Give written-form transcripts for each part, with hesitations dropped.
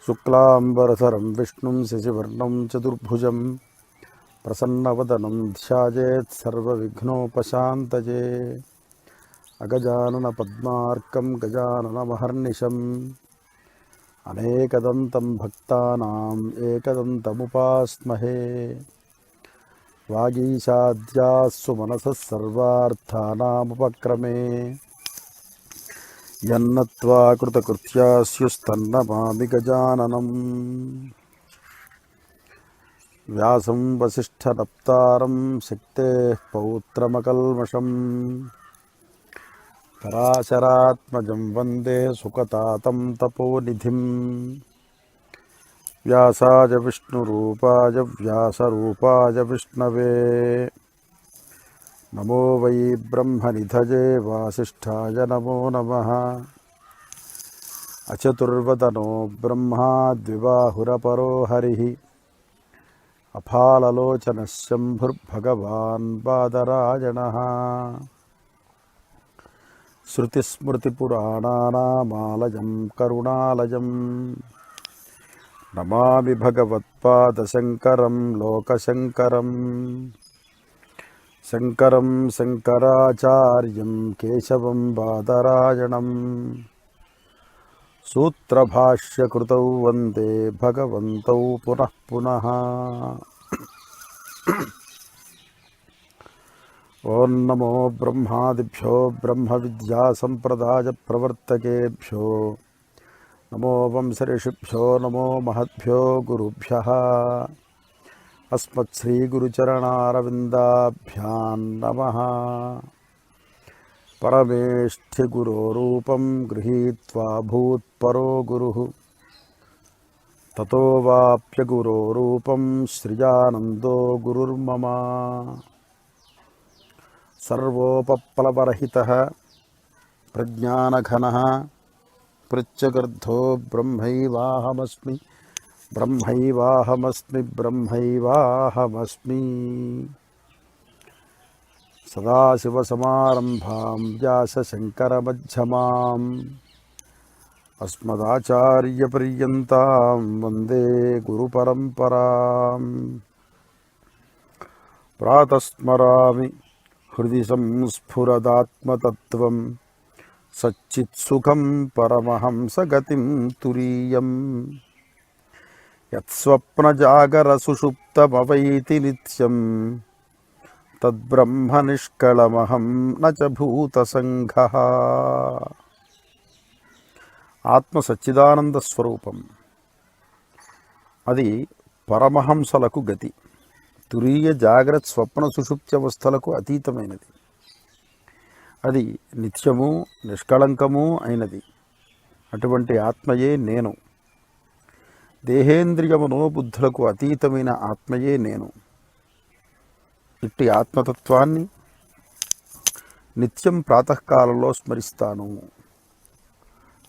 शुक्लांबरधरं विष्णुं शशिवर्णं चतुर्भुजं प्रसन्नवदनं ध्यायेत् सर्वविघ्नोपशान्तये। अगजाननपद्मार्कं गजाननमहर्निशम् अनेकदन्तं भक्तानाम् एकदन्तमुपास्महे। वागीशाद्यास्सु मनसः सर्वार्थानामुपक्रमे यन्नत्वा कृतकृत्यास्युस्तन्नमामि गजाननम्। व्यासं वसिष्ठनप्तारं शक्तेः पौत्रमकल्मषम् पराशरात्मजं वन्दे सुकतातं तपोनिधिम्। व्यासाय विष्णुरूपाय व्यासरूपाय विष्णवे नमो वै ब्रह्मनिधये वासिष्ठाय नमो नमः। अचतुर्वदनो ब्रह्मा द्विबाहुरपरो हरिः अफाललोचनः शम्भुर्भगवान् बादरायणः। श्रुतिस्मृतिपुराणानामालयं करुणालयं नमामि भगवत्पादशङ्करं लोकशङ्करम्। शङ्करं शङ्कराचार्यं केशवं बादरायणम् सूत्रभाष्यकृतौ वन्दे भगवन्तौ पुनः पुनः। ॐ नमो ब्रह्मादिभ्यो ब्रह्मविद्यासम्प्रदायप्रवर्तकेभ्यो नमो वंशऋषिभ्यो नमो महद्भ्यो गुरुभ्यः। अस्मत्श्रीगुरुचरणारविन्दाभ्यां नमः। परमेष्ठिगुरोरूपं गृहीत्वा भूत्परो गुरुः ततो वाप्यगुरोरूपं श्रियानन्दो गुरुर्मम। सर्वोपप्लवरहितः प्रज्ञानघनः पृच्छगर्धो ब्रह्मैवाहमस्मि ब्रह्मैवाहमस्मि ब्रह्मैवाहमस्मि। सदाशिवसमारम्भां व्यासशङ्करमध्यमाम् अस्मदाचार्यपर्यन्तां वन्दे गुरुपरम्पराम्। प्रातस्मरामि हृदि संस्फुरदात्मतत्त्वं सच्चित्सुखं परमहंसगतिं तुरीयम्। यत्स्वप्नजागरसुषुप्तमवैति नित्यं तद्ब्रह्म निष्कळमहं न च भूतसङ्घः। ఆత్మ సచ్చిదానంద స్వరూపం, అది పరమహంసలకు గతి. తురీయ జాగ్రత్త స్వప్న సుషుప్త్యవస్థలకు అతీతమైనది. అది నిత్యము నిష్కళంకము అయినది. అటువంటి ఆత్మయే నేను. దేహేంద్రియ మనోబుద్ధులకు అతీతమైన ఆత్మయే నేను. ఇట్టి ఆత్మతత్వాన్ని నిత్యం ప్రాతకాలంలో స్మరిస్తాను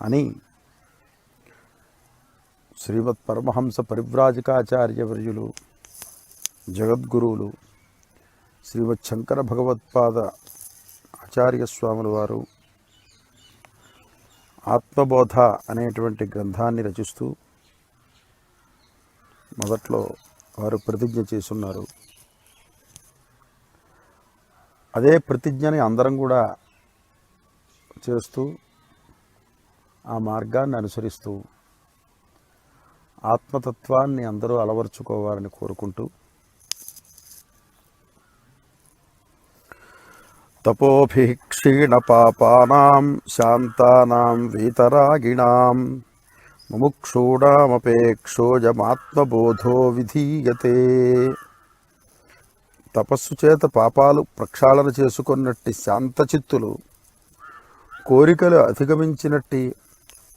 అని శ్రీమద్ పరమహంస పరివ్రాజకాచార్యవర్యులు జగద్గురువులు శ్రీమద్ శంకర భగవత్పాద ఆచార్యస్వాముల వారు ఆత్మబోధ అనేటువంటి గ్రంథాన్ని రచిస్తూ మొదట్లో వారు ప్రతిజ్ఞ చేసున్నారు. అదే ప్రతిజ్ఞని అందరం కూడా చేస్తూ ఆ మార్గాన్ని అనుసరిస్తూ ఆత్మతత్వాన్ని అందరూ అలవర్చుకోవాలని కోరుకుంటూ, తపోభిః క్షీణపాపానాం శాంతానాం వీతరాగిణాం ముముక్షూణామపేక్షోజమాత్మబోధో విధీయతే. తపస్సు చేత పాపాలు ప్రక్షాళన చేసుకున్నట్టి శాంతచిత్తులు కోరికలు అధిగమించినట్టి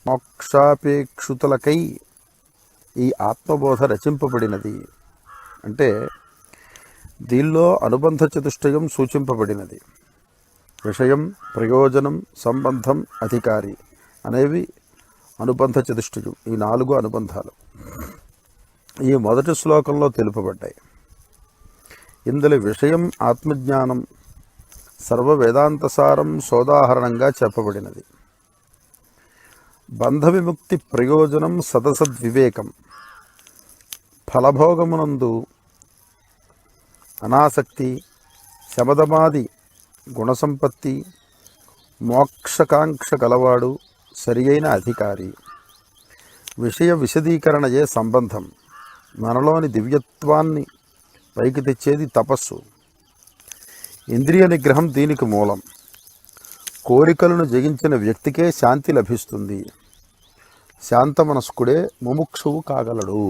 మోక్షాపేక్షుతులకై ఈ ఆత్మబోధ రచింపబడినది. అంటే దీనిలో అనుబంధ చతుష్టయం సూచింపబడినది. విషయం, ప్రయోజనం, సంబంధం, అధికారి అనేవి అనుబంధ చతుష్టయం. ఈ 4 అనుబంధాలు ఈ మొదటి శ్లోకంలో తెలుపబడ్డాయి. ఇందులో విషయం ఆత్మజ్ఞానం సర్వ వేదాంతసారం సోదాహరణంగా చెప్పబడినది. బంధ విముక్తి ప్రయోజనం సదసద్వివేకం. ఫలభోగమునందు అనాసక్తి, శమదమాది గుణసంపత్తి, మోక్షకాంక్ష గలవాడు సరి అయిన అధికారి. విషయ విశదీకరణయే సంబంధం. మనలోని దివ్యత్వాన్ని పైకి తెచ్చేది తపస్సు. ఇంద్రియ నిగ్రహం దీనికి మూలం. కోరికలను జయించిన వ్యక్తికే శాంతి లభిస్తుంది. శాంతమనస్కుడే ముముక్షువు కాగలడు.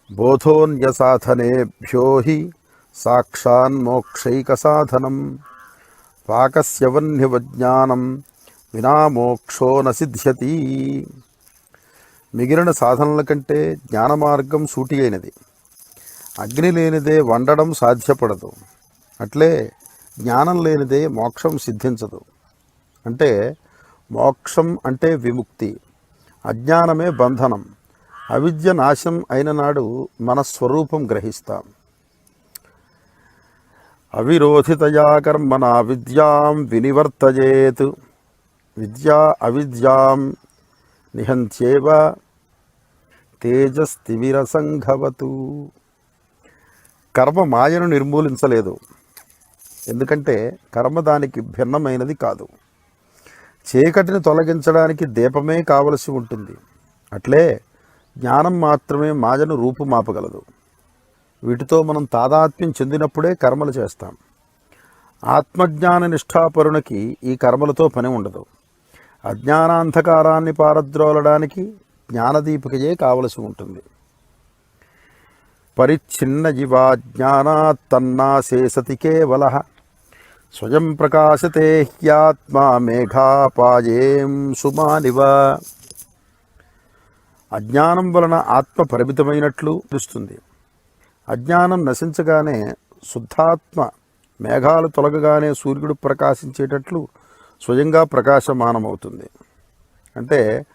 బోధోన్యసాధనేభ్యో హి సాక్షాన్మోక్షైక సాధనం పాకస్యవన్యవజ్ఞానం వినా మోక్షో న సిద్ధ్యతి. మిగిలిన సాధనల కంటే జ్ఞానమార్గం సూటి అయినది. అగ్ని లేనిదే వండడం సాధ్యపడదు. అట్లే జ్ఞానం లేనిదే మోక్షం సిద్ధించదు. అంటే మోక్షం అంటే విముక్తి, అజ్ఞానమే బంధనం. అవిద్య నాశనం అయిన నాడు మన స్వరూపం గ్రహిస్తాం. అవిరోధితయా కర్మణ విద్యాం వినివర్తయేత్. విద్యా అవిద్యాం నిహంత్యేవ తేజస్తిమిరసంఘవతు. కర్మ మాయను నిర్మూలించలేదు. ఎందుకంటే కర్మ దానికి భిన్నమైనది కాదు. చీకటిని తొలగించడానికి దీపమే కావలసి ఉంటుంది. అట్లే జ్ఞానం మాత్రమే మాయను రూపుమాపగలదు. వీటితో మనం తాదాత్మ్యం చెందినప్పుడే కర్మలు చేస్తాం. ఆత్మజ్ఞాన నిష్ఠాపరునికి ఈ కర్మలతో పని ఉండదు. అజ్ఞానాంధకారాన్ని పారద్రోలడానికి జ్ఞానదీపికయే కావలసి ఉంటుంది. పరిచ్ఛిన్న జీవా జ్ఞానాత్తన్నాశేషతి కేవలః స్వయం ప్రకాశతే హ్యాత్మా మేఘాపాయేం సుమానివ. అజ్ఞానం వలన ఆత్మ పరిమితమైనట్లు తెలుస్తుంది. అజ్ఞానం నశించగానే శుద్ధాత్మ మేఘాలు తొలగగానే సూర్యుడు ప్రకాశించేటట్లు స్వయంగా ప్రకాశమానమవుతుంది. అంటే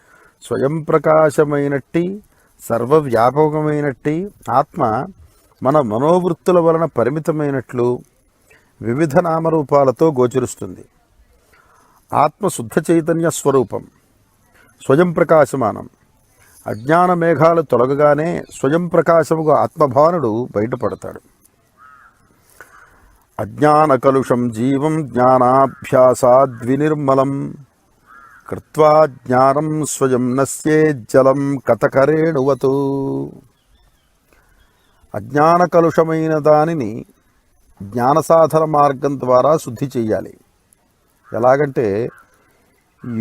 స్వయం ప్రకాశమైనట్టి సర్వవ్యాపకమైనట్టి ఆత్మ మన మనోవృత్తుల వలన పరిమితమైనట్లు వివిధ నామరూపాలతో గోచరిస్తుంది. ఆత్మ శుద్ధ చైతన్య స్వరూపం, స్వయం ప్రకాశమానం. అజ్ఞాన మేఘాలు తొలగగానే స్వయం ప్రకాశముగా ఆత్మభానుడు బయటపడతాడు. అజ్ఞాన కలుషం జీవం జ్ఞానాభ్యాసాద్వినిర్మలం కృత్వా జ్ఞానం స్వయం నశ్యేజ్జలం కథకరేణువతు. అజ్ఞాన కలుషమైన దానిని జ్ఞాన సాధన మార్గం ద్వారా శుద్ధి చెయ్యాలి. ఎలాగంటే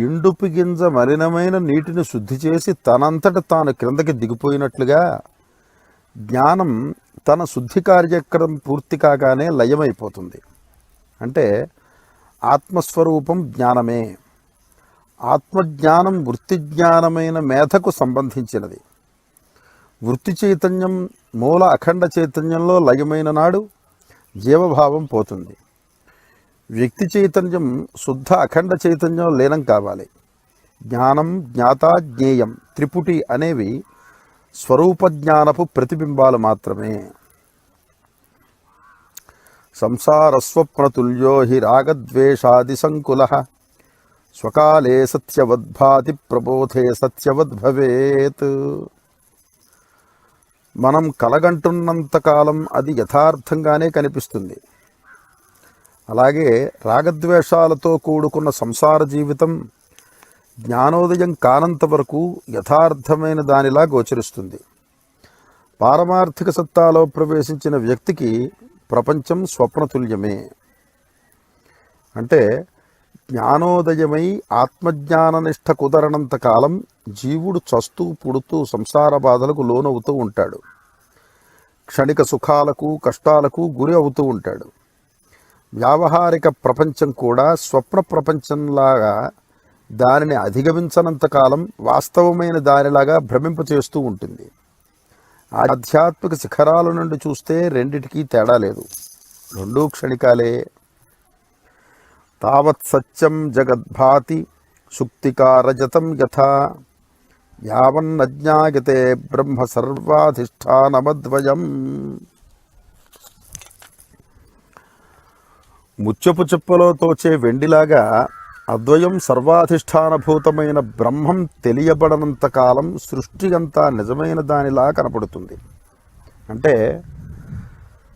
ఎండుపు గింజ మలినమైన నీటిని శుద్ధి చేసి తనంతట తాను క్రిందకి దిగిపోయినట్లుగా జ్ఞానం తన శుద్ధి కార్యక్రమం పూర్తి కాగానే లయమైపోతుంది. అంటే ఆత్మస్వరూపం జ్ఞానమే. ఆత్మజ్ఞానం వృత్తి జ్ఞానమైన మేధకు సంబంధించినది. వృత్తి చైతన్యం మూల అఖండ చైతన్యంలో లయమైన నాడు జీవభావం పోతుంది. వ్యక్తి చైతన్యం శుద్ధ అఖండ చైతన్యం లీనం కావాలి. జ్ఞానం, జ్ఞాత, జ్ఞేయం త్రిపుటి అనేవి స్వరూప జ్ఞానపు ప్రతిబింబాలు మాత్రమే. సంసారస్వప్నతుల్యో హి రాగద్వేషాది సంకులః స్వకాలే సత్యవద్భాతి ప్రబోధే సత్యవద్భవేత్. మనం కలగంటున్నంతకాలం అది యథార్థంగానే కనిపిస్తుంది. అలాగే రాగద్వేషాలతో కూడుకున్న సంసార జీవితం జ్ఞానోదయం కానంత వరకు యథార్థమైన దానిలా గోచరిస్తుంది. పారమార్థిక సత్తాలో ప్రవేశించిన వ్యక్తికి ప్రపంచం స్వప్నతుల్యమే. అంటే జ్ఞానోదయమై ఆత్మజ్ఞాననిష్ట కుదరనంత కాలం జీవుడు చస్తూ పుడుతూ సంసార బాధలకు లోనవుతూ ఉంటాడు. క్షణిక సుఖాలకు కష్టాలకు గురి అవుతూ ఉంటాడు. వ్యావహారిక ప్రపంచం కూడా స్వప్న ప్రపంచంలాగా దానిని అధిగమించనంత కాలం వాస్తవమైన దానిలాగా భ్రమింపచేస్తూ ఉంటుంది. ఆధ్యాత్మిక శిఖరాల నుండి చూస్తే రెండిటికీ తేడా లేదు, రెండూ క్షణికాలే. తావత్ సత్యం జగద్భాతి సుక్తికారజతం యథా యావన్నజ్ఞాయతే బ్రహ్మ సర్వాధిష్టానమద్వయం. ముత్యపు చెప్పలో తోచే వెండిలాగా అద్వయం సర్వాధిష్టానభూతమైన బ్రహ్మం తెలియబడనంత కాలం సృష్టి అంతా నిజమైన దానిలా కనపడుతుంది. అంటే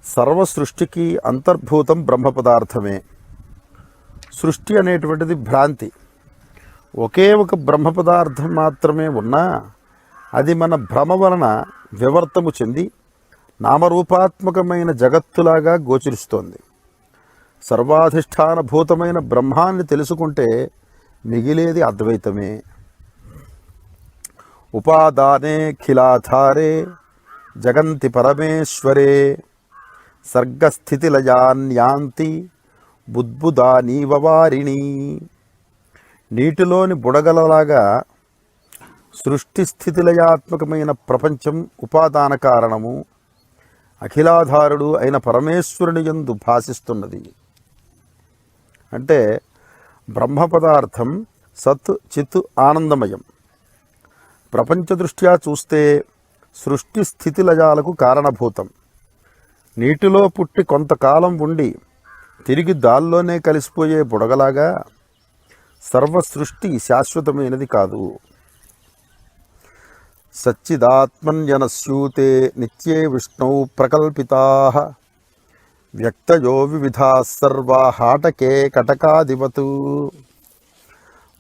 సర్వ సృష్టికి అంతర్భూతం బ్రహ్మ పదార్థమే. సృష్టి అనేటువంటిది భ్రాంతి. ఒకే ఒక బ్రహ్మ పదార్థం మాత్రమే ఉన్నా అది మన భ్రమ వలన వివర్తము చెంది నామరూపాత్మకమైన జగత్తులాగా గోచరిస్తోంది. సర్వాధిష్టానభూతమైన బ్రహ్మాన్ని తెలుసుకుంటే మిగిలేది అద్వైతమే. ఉపాదానే ఖిలాధారే జగంతి పరమేశ్వరే సర్గస్థితిలయాన్యాంతి బుద్బుదానీవవారిణి. నీటిలోని బుడగలలాగా సృష్టి స్థితిలయాత్మకమైన ప్రపంచం ఉపాదాన కారణము, అఖిలాధారుడు అయిన పరమేశ్వరుని యందు భాసిస్తున్నది. అంటే బ్రహ్మ పదార్థం సత్ చిత్ ఆనందమయం. ప్రపంచ దృష్ట్యా చూస్తే సృష్టి స్థితిలయాలకు కారణభూతం. నీటిలో పుట్టి కొంతకాలం ఉండి తిరిగి దాల్లోనే కలిసిపోయే బుడగలాగా సర్వ సృష్టి శాశ్వతమైనది కాదు. సచ్చిదాత్మన్యనస్యూతే నిత్యే విష్ణు ప్రకల్పితాః వ్యక్తయో వివిధాః సర్వాః హాటకే కటకాదివత్.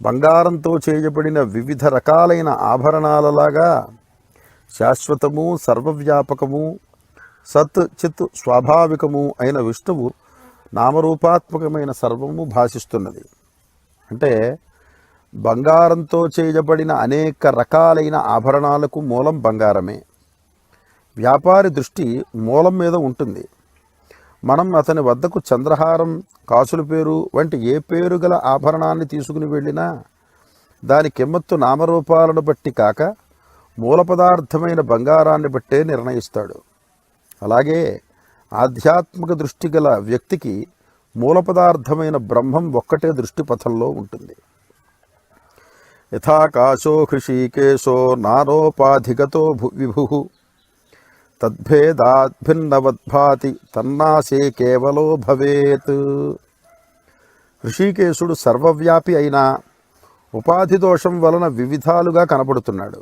బంగారంతో చేయబడిన వివిధ రకాలైన ఆభరణాలలాగా శాశ్వతము సర్వవ్యాపకము సత్ చిత్ స్వాభావికము అయిన విష్ణువు నామరూపాత్మకమైన సర్వము భాషిస్తున్నది. అంటే బంగారంతో చేయబడిన అనేక రకాలైన ఆభరణాలకు మూలం బంగారమే. వ్యాపారి దృష్టి మూలం మీద ఉంటుంది. మనం అతని వద్దకు చంద్రహారం, కాసుల పేరు వంటి ఏ పేరు గల ఆభరణాన్ని తీసుకుని వెళ్ళినా దాని కిమ్మత్తు నామరూపాలను బట్టి కాక మూల పదార్థమైన బంగారాన్ని బట్టే నిర్ణయిస్తాడు. అలాగే ఆధ్యాత్మిక దృష్టి గల వ్యక్తికి మూల పదార్థమైన బ్రహ్మం ఒక్కటే దృష్టిపథంలో ఉంటుంది. యథాకాశో హృషీకేశో నారోపాధిగతో విభు తద్భేదాద్భిన్నవద్భాతి తన్నాసే కేవలో భవేత్. హృషీకేశుడు సర్వవ్యాపి అయినా ఉపాధి దోషం వలన వివిధాలుగా కనబడుతున్నాడు.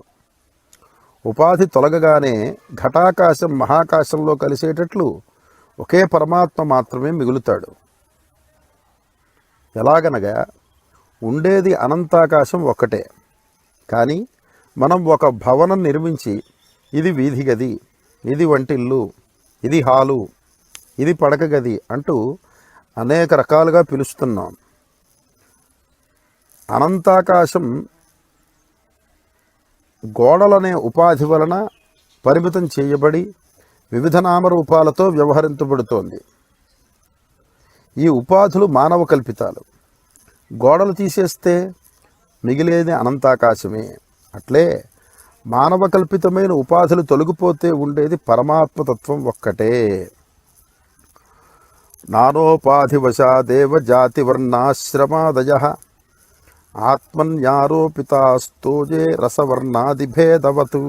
ఉపాధి తొలగగానే ఘటాకాశం మహాకాశంలో కలిసేటట్లు ఒకే పరమాత్మ మాత్రమే మిగులుతాడు. ఎలాగనగా ఉండేది అనంతాకాశం ఒక్కటే. కానీ మనం ఒక భవనం నిర్మించి ఇది వీధి గది, ఇది వంటిల్లు, ఇది హాలు, ఇది పడక గది అంటూ అనేక రకాలుగా పిలుస్తున్నాం. అనంతాకాశం గోడలనే ఉపాధి వలన పరిమితం చేయబడి వివిధ నామరూపాలతో వ్యవహరించబడుతోంది. ఈ ఉపాధులు మానవ కల్పితాలు. గోడలు తీసేస్తే మిగిలేది అనంతాకాశమే. అట్లే మానవ కల్పితమైన ఉపాధులు తొలగిపోతే ఉండేది పరమాత్మతత్వం ఒక్కటే. నానోపాధివశాదేవ జాతివర్ణాశ్రమాదయః ఆత్మన్యారోపితాస్తోజే రసవర్ణాదిభేదవతు.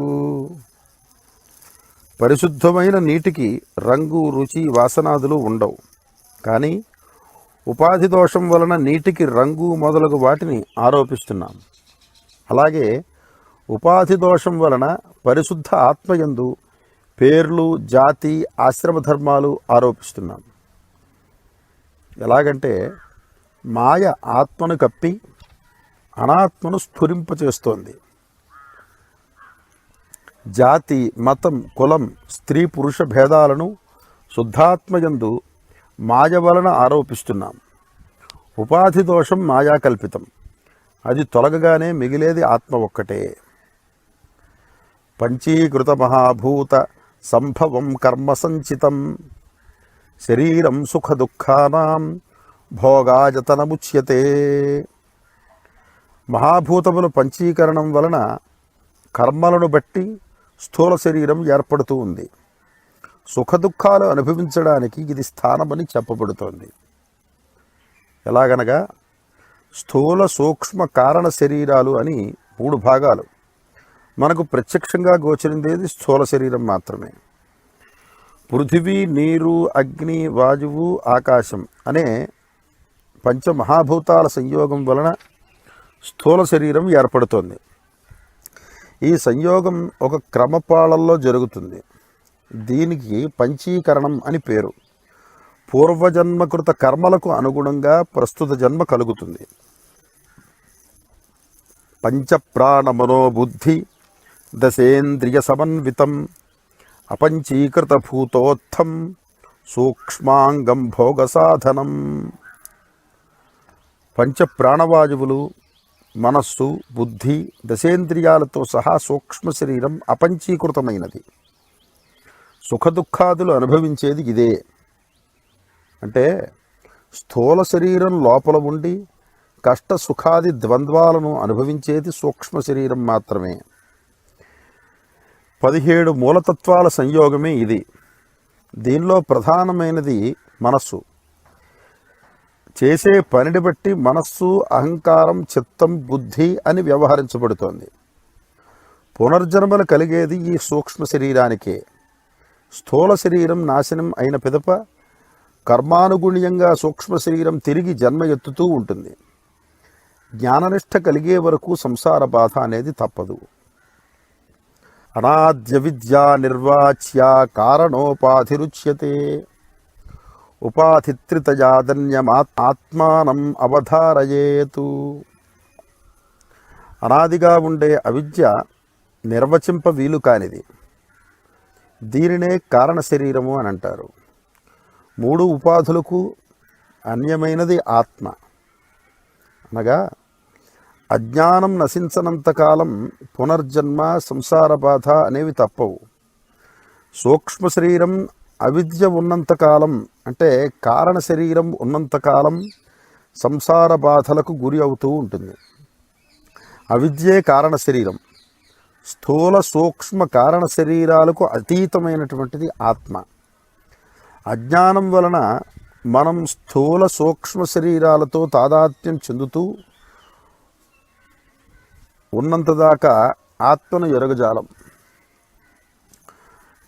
పరిశుద్ధమైన నీటికి రంగు, రుచి, వాసనాదులు ఉండవు. కానీ ఉపాధి దోషం వలన నీటికి రంగు మొదలగు వాటిని ఆరోపిస్తున్నాం. అలాగే ఉపాధి దోషం వలన పరిశుద్ధ ఆత్మయందు పేర్లు, జాతి, ఆశ్రమ ధర్మాలు ఆరోపిస్తున్నాం. ఎలాగంటే మాయ ఆత్మను కప్పి అనాత్మను స్ఫురింపచేస్తోంది. జాతి, మతం, కులం, స్త్రీ పురుష భేదాలను శుద్ధాత్మయందు మాయ వలన ఆరోపిస్తున్నాం. ఉపాధి దోషం మాయాకల్పితం, అది తొలగగానే మిగిలేది ఆత్మ ఒక్కటే. పంచీకృత మహాభూత సంభవం కర్మ సంచితం శరీరం సుఖ దుఃఖానాం భోగాయతనముచ్యతే. మహాభూతముల పంచీకరణం వలన కర్మలను బట్టి స్థూల శరీరం ఏర్పడుతూ ఉంది. సుఖదుఖాలు అనుభవించడానికి ఇది స్థానమని చెప్పబడుతోంది. ఎలాగనగా స్థూల సూక్ష్మ కారణ శరీరాలు అని 3 భాగాలు. మనకు ప్రత్యక్షంగా గోచరించేది స్థూల శరీరం మాత్రమే. పృథివీ, నీరు, అగ్ని, వాయువు, ఆకాశం అనే పంచమహాభూతాల సంయోగం వలన స్థూల శరీరం ఏర్పడుతోంది. ఈ సంయోగం ఒక క్రమపాళల్లో జరుగుతుంది. దీనికి పంచీకరణం అని పేరు. పూర్వజన్మకృత కర్మలకు అనుగుణంగా ప్రస్తుత జన్మ కలుగుతుంది. పంచప్రాణమనోబుద్ధి దశేంద్రియ సమన్వితం అపంచీకృత భూతోత్థం సూక్ష్మాంగం భోగసాధనం. పంచప్రాణవాయువులు, మనస్సు, బుద్ధి, దశేంద్రియాలతో సహా సూక్ష్మ శరీరం అపంచీకృతమైనది. సుఖదుఖాదులు అనుభవించేది ఇదే. అంటే స్థూల శరీరం లోపల ఉండి కష్ట సుఖాది ద్వంద్వాలను అనుభవించేది సూక్ష్మ శరీరం మాత్రమే. 17 మూలతత్వాల సంయోగమే ఇది. దీనిలో ప్రధానమైనది మనస్సు. చేసే పనిని బట్టి మనస్సు, అహంకారం, చిత్తం, బుద్ధి అని వ్యవహరించబడుతోంది. పునర్జన్మలు కలిగేది ఈ సూక్ష్మ శరీరానికే. స్థూల శరీరం నాశనం అయిన పిదప కర్మానుగుణ్యంగా సూక్ష్మ శరీరం తిరిగి జన్మ ఎత్తుతూ ఉంటుంది. జ్ఞాననిష్ట కలిగే వరకు సంసార బాధ అనేది తప్పదు. అనాద్య విద్యా నిర్వాచ్య కారణోపాధిరుచ్యతే ఉపాధిత్రితయాదన్యమాత్మానం అవధారయేతు. అనాదిగా ఉండే అవిద్య నిర్వచింప వీలు కానిది. దీనినే కారణ శరీరము అని అంటారు. 3 ఉపాధులకు అన్యమైనది ఆత్మ. అనగా అజ్ఞానం నశించనంతకాలం పునర్జన్మ, సంసార బాధ అనేవి తప్పవు. సూక్ష్మ శరీరం అవిద్య ఉన్నంతకాలం, అంటే కారణ శరీరం ఉన్నంతకాలం సంసార బాధలకు గురి అవుతూ ఉంటుంది. అవిద్యే కారణ శరీరం. స్థూల సూక్ష్మ కారణ శరీరాలకు అతీతమైనటువంటిది ఆత్మ. అజ్ఞానం వలన మనం స్థూల సూక్ష్మ శరీరాలతో తాదాత్మ్యం చెందుతూ ఉన్నంతదాకా ఆత్మను ఎరగజాలం.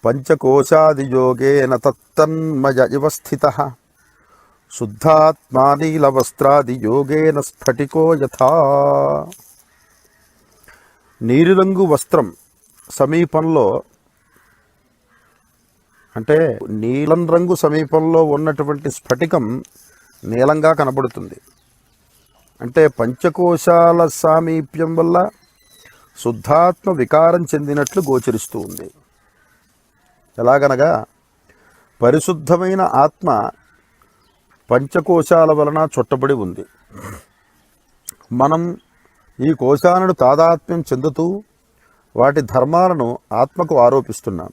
పంచకోశాదియోగేన తత్తన్మయ ఇవ స్థితః శుద్ధాత్మా నీలవస్త్రాదియోగేన స్ఫటికో యథా. నీలిరంగు వస్త్రం సమీపంలో, అంటే నీలం రంగు సమీపంలో ఉన్నటువంటి స్ఫటికం నీలంగా కనబడుతుంది. అంటే పంచకోశాల సామీప్యం వల్ల శుద్ధాత్మ వికారం చెందినట్లు గోచరిస్తూ ఉంది. ఎలాగనగా పరిశుద్ధమైన ఆత్మ పంచకోశాల వలన చుట్టబడి ఉంది. మనం ఈ కోశాలను తాదాత్మ్యం చెందుతూ వాటి ధర్మాలను ఆత్మకు ఆరోపిస్తున్నాం.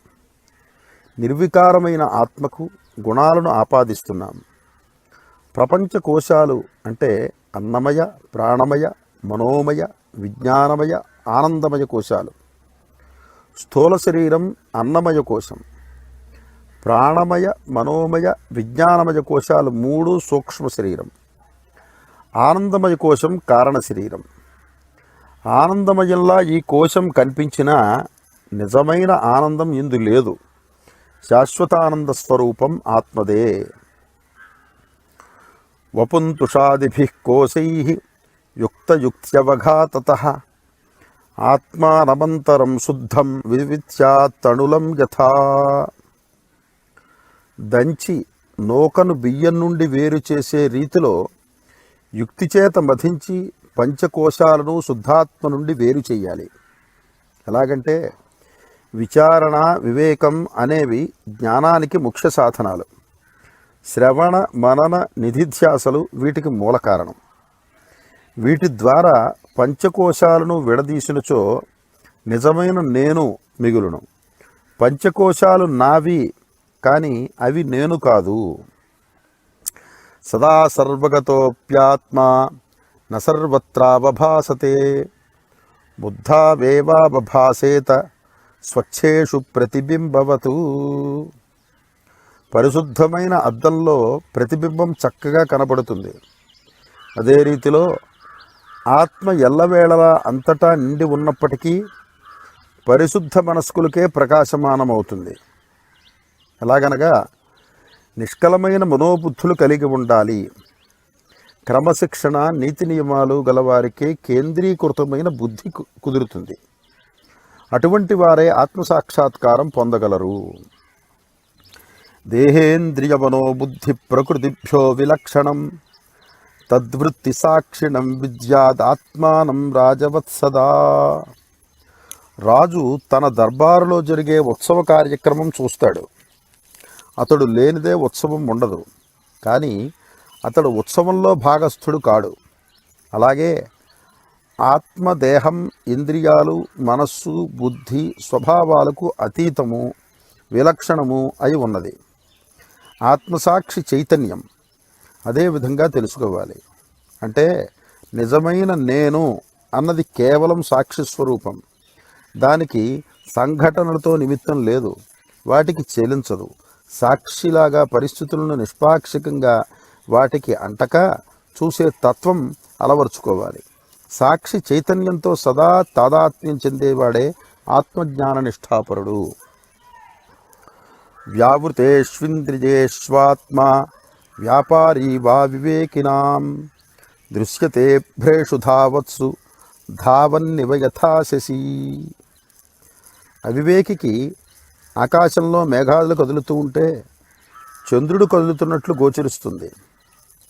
నిర్వికారమైన ఆత్మకు గుణాలను ఆపాదిస్తున్నాం. ప్రపంచ కోశాలు అంటే అన్నమయ, ప్రాణమయ, మనోమయ, విజ్ఞానమయ, ఆనందమయ కోశాలు. స్థూల శరీరం అన్నమయ కోశం. ప్రాణమయ, మనోమయ, విజ్ఞానమయ కోశాలు 3 సూక్ష్మ శరీరం. ఆనందమయ కోశం కారణ శరీరం. ఆనందమయంలా ఈ కోశం కనిపించినా నిజమైన ఆనందం ఇందు లేదు. శాశ్వతానంద స్వరూపం ఆత్మదే. వపుంతుషాదిభిః కోశైః యుక్తయుక్త్యవఘాతతః ఆత్మానమంతరం శుద్ధం వివిచ్యాత్తణులం యథా. దంచి నూకను బియ్యం నుండి వేరు చేసే రీతిలో యుక్తిచేత మధించి పంచకోశాలను శుద్ధాత్మ నుండి వేరు చేయాలి. ఎలాగంటే విచారణ, వివేకం అనేవి జ్ఞానానికి ముఖ్య సాధనాలు. శ్రవణ మనన నిధిధ్యాసలు వీటికి మూల కారణం. వీటి ద్వారా పంచకోశాలను విడదీసినచో నిజమైన నేను మిగులును. పంచకోశాలు నావి, కానీ అవి నేను కాదు. సదా సర్వగతోప్యాత్మా న సర్వత్రావభాసతే బుద్ధావేవావభాసేత స్వచ్ఛేషు ప్రతిబింబవతు. పరిశుద్ధమైన అద్దంలో ప్రతిబింబం చక్కగా కనబడుతుంది. అదే రీతిలో ఆత్మ ఎల్లవేళలా అంతటా నిండి ఉన్నప్పటికీ పరిశుద్ధ మనస్కులకే ప్రకాశమానమవుతుంది. ఎలాగనగా నిష్కలమైన మనోబుద్ధులు కలిగి ఉండాలి. క్రమశిక్షణ నీతి నియమాలు గలవారికే కేంద్రీకృతమైన బుద్ధి కుదురుతుంది. అటువంటి వారే ఆత్మసాక్షాత్కారం పొందగలరు. దేహేంద్రియ మనోబుద్ధి ప్రకృతిభ్యో విలక్షణం తద్వృత్తి సాక్షిణం విద్యాదాత్మానం రాజవత్సదా. రాజు తన దర్బారులో జరిగే ఉత్సవ కార్యక్రమం చూస్తాడు. అతడు లేనిదే ఉత్సవం ఉండదు. కానీ అతడు ఉత్సవంలో భాగస్థుడు కాడు. అలాగే ఆత్మదేహం, ఇంద్రియాలు, మనస్సు, బుద్ధి, స్వభావాలకు అతీతము, విలక్షణము అయి ఉన్నది. ఆత్మసాక్షి చైతన్యం అదే విధంగా తెలుసుకోవాలి. అంటే నిజమైన నేను అన్నది కేవలం సాక్షి స్వరూపం. దానికి సంఘటనలతో నిమిత్తం లేదు, వాటికి చెలించదు. సాక్షిలాగా పరిస్థితులను నిష్పాక్షికంగా వాటికి అంటక చూసే తత్వం అలవర్చుకోవాలి. సాక్షి చైతన్యంతో సదా తాదాత్మ్యం చెందేవాడే ఆత్మజ్ఞాన నిష్ఠాపరుడు. వ్యావృతేష్వింద్రియేష్వాత్మా వ్యాపారీ వా వివేకినాం దృశ్యతే భ్రేషు ధావత్సు ధావన్నివ యథా శశి. అవివేకికి ఆకాశంలో మేఘాలు కదులుతూ ఉంటే చంద్రుడు కదులుతున్నట్లు గోచరిస్తుంది.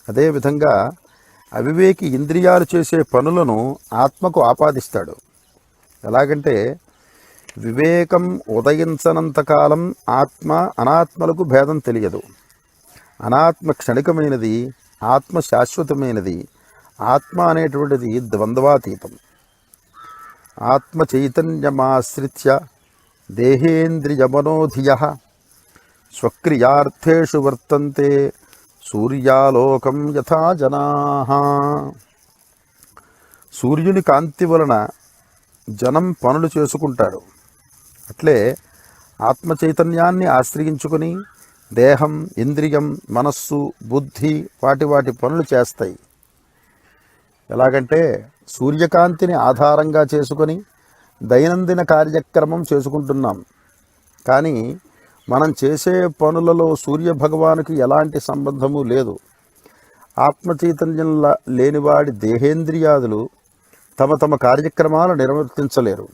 అదేవిధంగా అవివేకి ఇంద్రియాలు చేసే పనులను ఆత్మకు ఆపాదిస్తాడు. ఎలాగంటే వివేకం ఉదయించనంతకాలం ఆత్మ అనాత్మలకు భేదం తెలియదు. అనాత్మ క్షణికమైనది, ఆత్మ శాశ్వతమైనది. ఆత్మ అనేటువంటిది ద్వంద్వాతీతం. ఆత్మ చైతన్యమాశ్రిత్య దేహేంద్రియమనోధియః స్వక్రియార్థేషు వర్తంతే సూర్యాలోకం యథా జనాః. సూర్యుని కాంతి వలన జనం పనులు చేసుకుంటాడు. అట్లే ఆత్మ చైతన్యాన్ని ఆశ్రయించుకొని దేహం, ఇంద్రియం, మనస్సు, బుద్ధి వాటి పనులు చేస్తాయి. ఎలాగంటే సూర్యకాంతిని ఆధారంగా చేసుకొని దైనందిన కార్యక్రమం చేసుకుంటున్నాం. కానీ మనం చేసే పనులలో సూర్యభగవానుకి ఎలాంటి సంబంధము లేదు. ఆత్మ చైతన్యం లేనివాడి దేహేంద్రియాదులు తమ కార్యక్రమాలు నిర్వర్తించలేరు.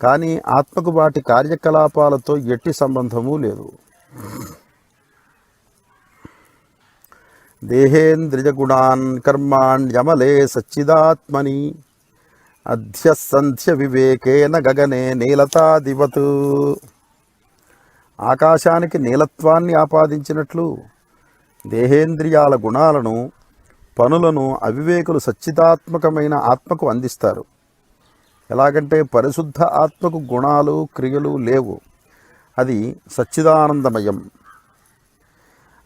కానీ ఆత్మకు వాటి కార్యకలాపాలతో ఎట్టి సంబంధము లేదు. దేహేంద్రియ గుణాన్ కర్మాణ్యమలే సచ్చిదాత్మని అధ్యసంధ్య వివేకేన గగనే నీలతాదివత్. ఆకాశానికి నీలత్వాన్ని ఆపాదించినట్లు దేహేంద్రియాల గుణాలను, పనులను అవివేకులు సచ్చిదాత్మకమైన ఆత్మకు అందిస్తారు. ఎలాగంటే పరిశుద్ధ ఆత్మకు గుణాలు, క్రియలు లేవు. అది సచ్చిదానందమయం.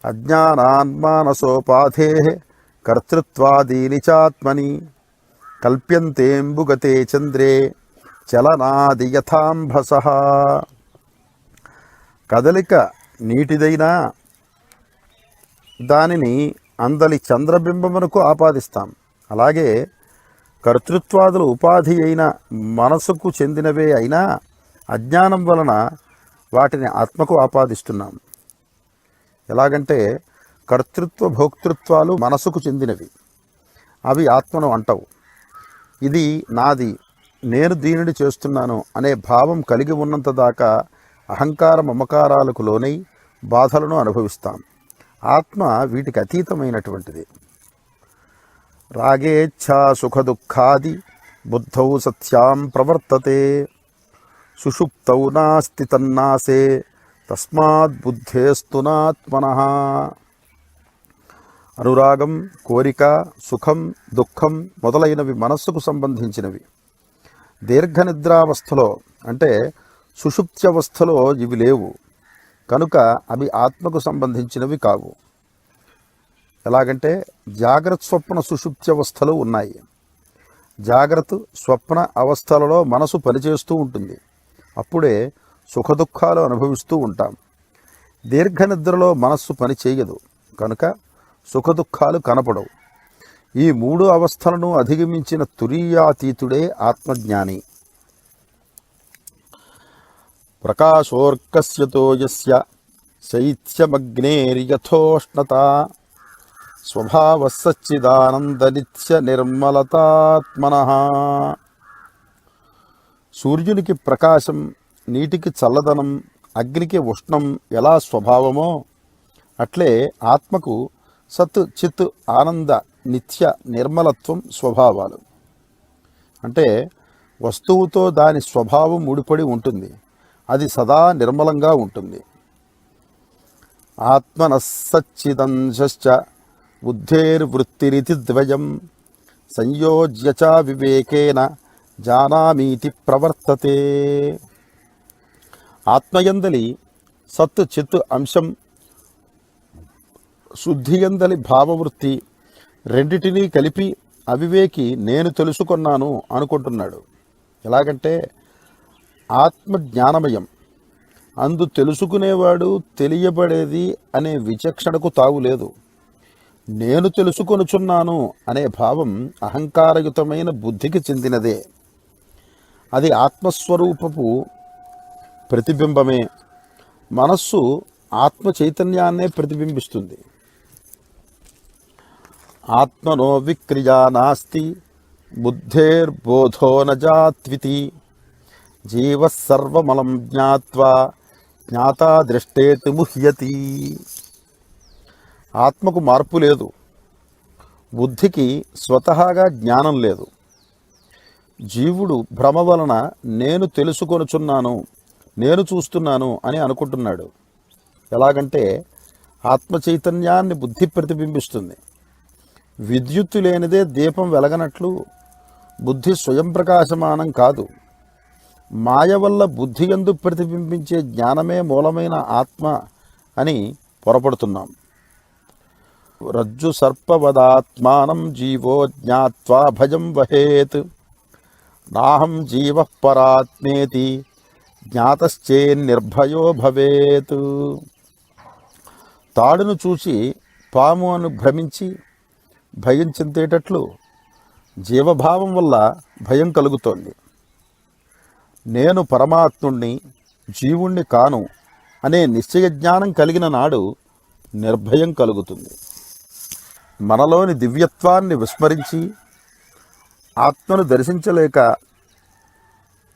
అజ్ఞానాన్మానసోపాధే కర్తృత్వాదీని చాత్మని కల్ప్యంతేంబుగతే చంద్రే చలనాది యథాంభసః. కదలిక నీటిదైనా దానిని అందలి చంద్రబింబమునకు ఆపాదిస్తాం. అలాగే కర్తృత్వాదులు ఉపాధి అయిన మనసుకు చెందినవే అయినా అజ్ఞానం వలన వాటిని ఆత్మకు ఆపాదిస్తున్నాం. ఎలాగంటే కర్తృత్వ భోక్తృత్వాలు మనసుకు చెందినవి, అవి ఆత్మను అంటవు. ఇది నాది, నేను దీనిని చేస్తున్నాను అనే భావం కలిగి ఉన్నంత దాకా అహంకార మమకారాలకు లోనై బాధలను అనుభవిస్తాం. ఆత్మ వీటికి అతీతమైనటువంటిది. రాగేచ్ఛా సుఖదుఃఖాది బుద్ధౌ సత్యాం ప్రవర్తతే సుషుప్తౌ నాస్తి తన్నాసే తస్మాద్బుద్ధేస్తునాత్మనః. అనురాగం, కోరిక, సుఖం, దుఃఖం మొదలైనవి మనస్సుకు సంబంధించినవి. దీర్ఘనిద్రావస్థలో అంటే సుషుప్త్యవస్థలో ఇవి లేవు కనుక అవి ఆత్మకు సంబంధించినవి కావు. ఎలాగంటే జాగ్రత్త, స్వప్న, సుషుప్త్యవస్థలు ఉన్నాయి. జాగ్రత్త, స్వప్న అవస్థలలో మనసు పనిచేస్తూ ఉంటుంది. అప్పుడే సుఖదుఖాలు అనుభవిస్తూ ఉంటాం. దీర్ఘనిద్రలో మనస్సు పని చేయదు కనుక సుఖదుఖాలు కనపడవు. ఈ మూడు అవస్థలను అధిగమించిన తురీయాతీతుడే ఆత్మజ్ఞాని. ప్రకాశోర్కస్యతో యస్య శైత్యమగ్నేర్యథోష్ణత స్వభావః సచ్చిదానందనిత్య నిర్మలతాత్మనః. సూర్యునికి ప్రకాశం, నీటికి చల్లదనం, అగ్నికి ఉష్ణం ఎలా స్వభావమో అట్లే ఆత్మకు సత్, చిత్, ఆనంద, నిత్య నిర్మలత్వం స్వభావాలు. అంటే వస్తువుతో దాని స్వభావం ముడిపడి ఉంటుంది. అది సదా నిర్మలంగా ఉంటుంది. ఆత్మనఃసచ్చిదంశశ్చ బుద్ధేర్వృత్తిరితి ద్వయం సంయోజ్య చ వివేకేన జానామీతి ప్రవర్తతే. ఆత్మయందలి సత్, చిత్ అంశం, శుద్ధియందలి భావవృత్తి రెండిటినీ కలిపి అవివేకి నేను తెలుసుకున్నాను అనుకుంటున్నాడు. ఎలాగంటే ఆత్మ జ్ఞానమయం, అందు తెలుసుకునేవాడు తెలియబడేది అనే విచక్షణకు తావులేదు. నేను తెలుసుకొనుచున్నాను అనే భావం అహంకారయుతమైన బుద్ధికి చెందినదే. అది ఆత్మస్వరూపపు ప్రతిబింబమే. మనస్సు ఆత్మ చైతన్యాన్నే ప్రతిబింబిస్తుంది. ఆత్మనో విక్రియా నాస్తి బుద్ధేర్బోధో నజాత్వితి జీవః సర్వమలం జ్ఞాత్వా జ్ఞాతా దృష్టేతి ముహ్యతి. ఆత్మకు మార్పు లేదు, బుద్ధికి స్వతహాగా జ్ఞానం లేదు. జీవుడు భ్రమ వలన నేను తెలుసుకొనుచున్నాను, నేను చూస్తున్నాను అని అనుకుంటున్నాడు. ఎలాగంటే ఆత్మ చైతన్యాన్ని బుద్ధి ప్రతిబింబిస్తుంది. విద్యుత్తు లేనిదే దీపం వెలగనట్లు బుద్ధి స్వయం ప్రకాశమానం కాదు. మాయ వల్ల బుద్ధి యందు ప్రతిబింబించే జ్ఞానమే మూలమైన ఆత్మ అని పొరపడుతున్నాం. రజ్జు సర్పవదాత్మానం జీవో జ్ఞాత్వా భయం వహేత్ నాహం జీవః పరాత్మేతి జ్ఞాతశ్చేన్నిర్భయో భవేత్. తాడును చూసి పాము అని భ్రమించి భయం చెందేటట్లు జీవభావం వల్ల భయం కలుగుతోంది. నేను పరమాత్ముణ్ణి, జీవుణ్ణి కాను అనే నిశ్చయ జ్ఞానం కలిగిన నాడు నిర్భయం కలుగుతుంది. మనలోని దివ్యత్వాన్ని విస్మరించి ఆత్మను దర్శించలేక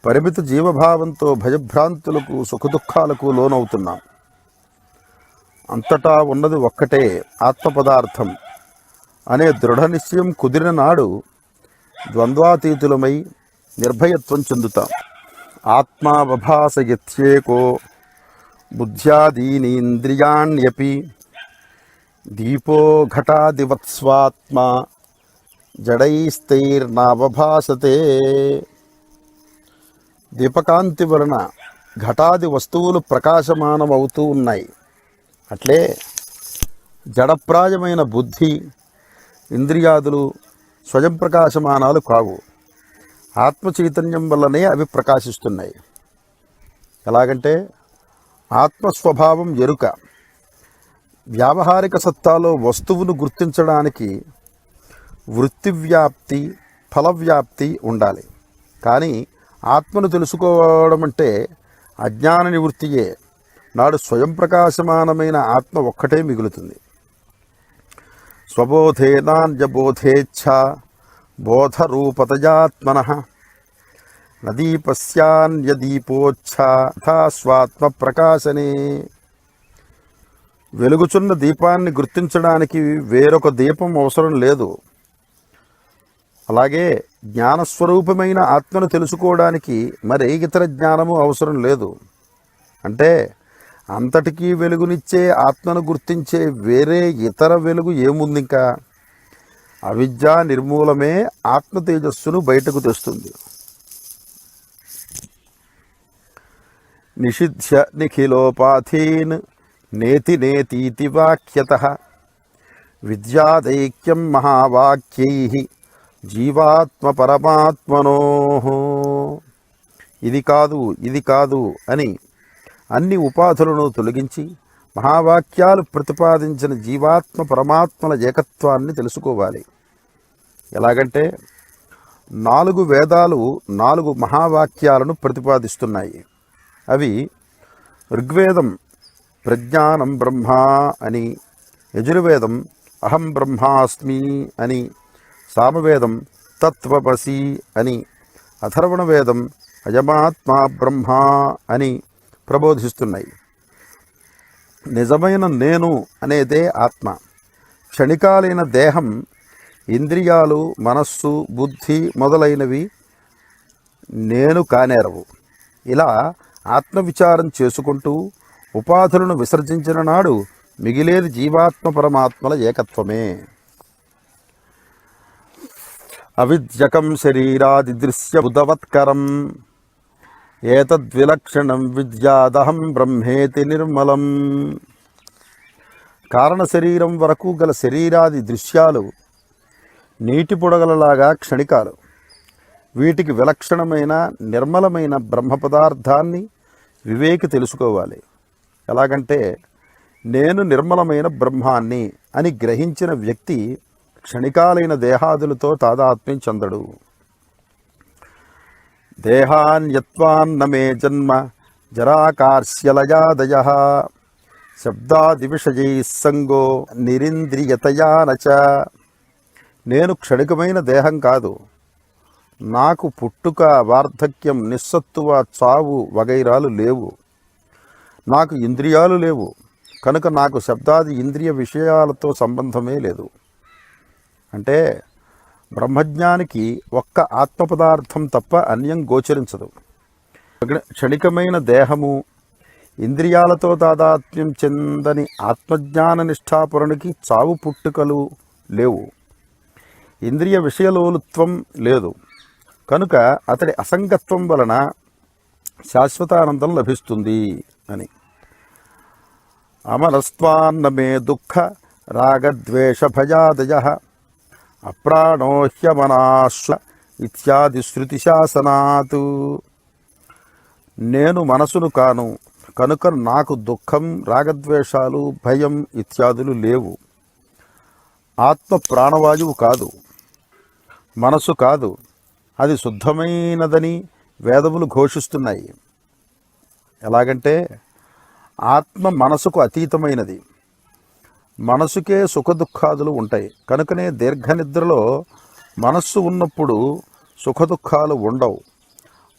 పరిమిత జీవభావంతో భయభ్రాంతులకు, సుఖదుఖాలకు లోనవుతున్నాం. అంతటా ఉన్నది ఒక్కటే ఆత్మ పదార్థం అనే దృఢ నిశ్చయం కుదిరిన నాడు ద్వంద్వాతీతులమై నిర్భయత్వం చెందుతాం. ఆత్మావభాసయత్యేకో బుద్ధ్యాదీనీంద్రియాణ్యపి దీపో ఘటాదివత్స్వాత్మా జడైస్తైర్నావభాసతే. దీపకాంతి వలన ఘటాది వస్తువులు ప్రకాశమానమవుతూ ఉన్నాయి. అట్లే జడప్రాయమైన బుద్ధి, ఇంద్రియాదులు స్వయం ప్రకాశమానాలు కావు. ఆత్మ చైతన్యం వల్లనే అవి ప్రకాశిస్తున్నాయి. ఎలాగంటే ఆత్మస్వభావం ఎరుక. వ్యావహారిక సత్తాలో వస్తువును గుర్తించడానికి వృత్తివ్యాప్తి, ఫలవ్యాప్తి ఉండాలి. కానీ ఆత్మను తెలుసుకోవడం అంటే అజ్ఞాన నివృత్తియే. నాడు స్వయం ప్రకాశమానమైన ఆత్మ ఒక్కటే మిగులుతుంది. స్వబోధేనాన్యబోధేచ్ఛ బోధరూపతయాత్మనః నదీపస్యాన్యదీపోచ్ఛ స్వాత్మ ప్రకాశనే. వెలుగుచున్న దీపాన్ని గుర్తించడానికి వేరొక దీపం అవసరం లేదు. అలాగే జ్ఞానస్వరూపమైన ఆత్మను తెలుసుకోవడానికి మరే ఇతర జ్ఞానము అవసరం లేదు. అంటే అంతటికీ వెలుగునిచ్చే ఆత్మను గుర్తించే వేరే ఇతర వెలుగు ఏముంది ఇంకా? అవిద్యా నిర్మూలమే ఆత్మ తేజస్సును బయటకు తెస్తుంది. నిషిధ్య నిఖిలోపాధీన్ నేతి నేతీతి వాక్యతః విద్యాదైక్యం మహావాక్యైః జీవాత్మ పరమాత్మనోః. ఇది కాదు ఇది కాదు అని అన్ని ఉపాధులను తొలగించి మహావాక్యాలు ప్రతిపాదించిన జీవాత్మ పరమాత్మల ఏకత్వాన్ని తెలుసుకోవాలి. ఎలాగంటే 4 వేదాలు 4 మహావాక్యాలను ప్రతిపాదిస్తున్నాయి. అవి ఋగ్వేదం ప్రజ్ఞానం బ్రహ్మ అని, యజుర్వేదం అహం బ్రహ్మాస్మి అని, సామవేదం తత్వమసి అని, అథర్వణ వేదం అయమాత్మా బ్రహ్మ అని ప్రబోధిస్తున్నాయి. నిజమైన నేను అనేదే ఆత్మ. క్షణికాలైన దేహం, ఇంద్రియాలు, మనస్సు, బుద్ధి మొదలైనవి నేను కానేరవు. ఇలా ఆత్మవిచారం చేసుకుంటూ ఉపాధులను విసర్జించిన నాడు మిగిలేది జీవాత్మ పరమాత్మల ఏకత్వమే. అవిద్యకం శరీరాది దృశ్య బుధవత్కరం ఏతద్విలక్షణం విద్యాదహం బ్రహ్మేతి నిర్మలం. కారణ శరీరం వరకు గల శరీరాది దృశ్యాలు నీటి పొడగలలాగా క్షణికాలు. వీటికి విలక్షణమైన నిర్మలమైన బ్రహ్మ పదార్థాన్ని వివేకి తెలుసుకోవాలి. ఎలాగంటే నేను నిర్మలమైన బ్రహ్మాన్ని అని గ్రహించిన వ్యక్తి క్షణికాలైన దేహాదులతో తాదాత్మ్యం చెందడు. దేహాన్యత్వాన్నమే జన్మ జరాకార్ష్యలయాదయ శబ్దాది విషయై సంగో నిరింద్రియతయా నచ. నేను క్షణికమైన దేహం కాదు. నాకు పుట్టుక, వార్ధక్యం, నిస్సత్తువ, చావు వగైరాలు లేవు. నాకు ఇంద్రియాలు లేవు కనుక నాకు శబ్దాది ఇంద్రియ విషయాలతో సంబంధమే లేదు. అంటే బ్రహ్మజ్ఞానికి ఒక్క ఆత్మ పదార్థం తప్ప అన్యం గోచరించదు. క్షణికమైన దేహము, ఇంద్రియాలతో తాదాత్మ్యం చెందని ఆత్మజ్ఞాన నిష్ఠాపరునికి చావు పుట్టుకలు లేవు. ఇంద్రియ విషయలోలుత్వం లేదు కనుక అతడి అసంగత్వం వలన శాశ్వతానందం లభిస్తుంది అని. అమరస్త్వాన్నమే దుఃఖ రాగద్వేష భయాదయ అప్రాణోహ్యమనాశ్వ ఇత్యాది శృతి శాసనాతు. నేను మనసును కాను కనుక నాకు దుఃఖం, రాగద్వేషాలు, భయం ఇత్యాదులు లేవు. ఆత్మ ప్రాణవాయువు కాదు, మనసు కాదు, అది శుద్ధమైనదని వేదములు ఘోషిస్తున్నాయి. ఎలాగంటే ఆత్మ మనసుకు అతీతమైనది. మనసుకే సుఖదుఖాదులు ఉంటాయి కనుకనే దీర్ఘనిద్రలో మనస్సు ఉన్నప్పుడు సుఖదుఖాలు ఉండవు.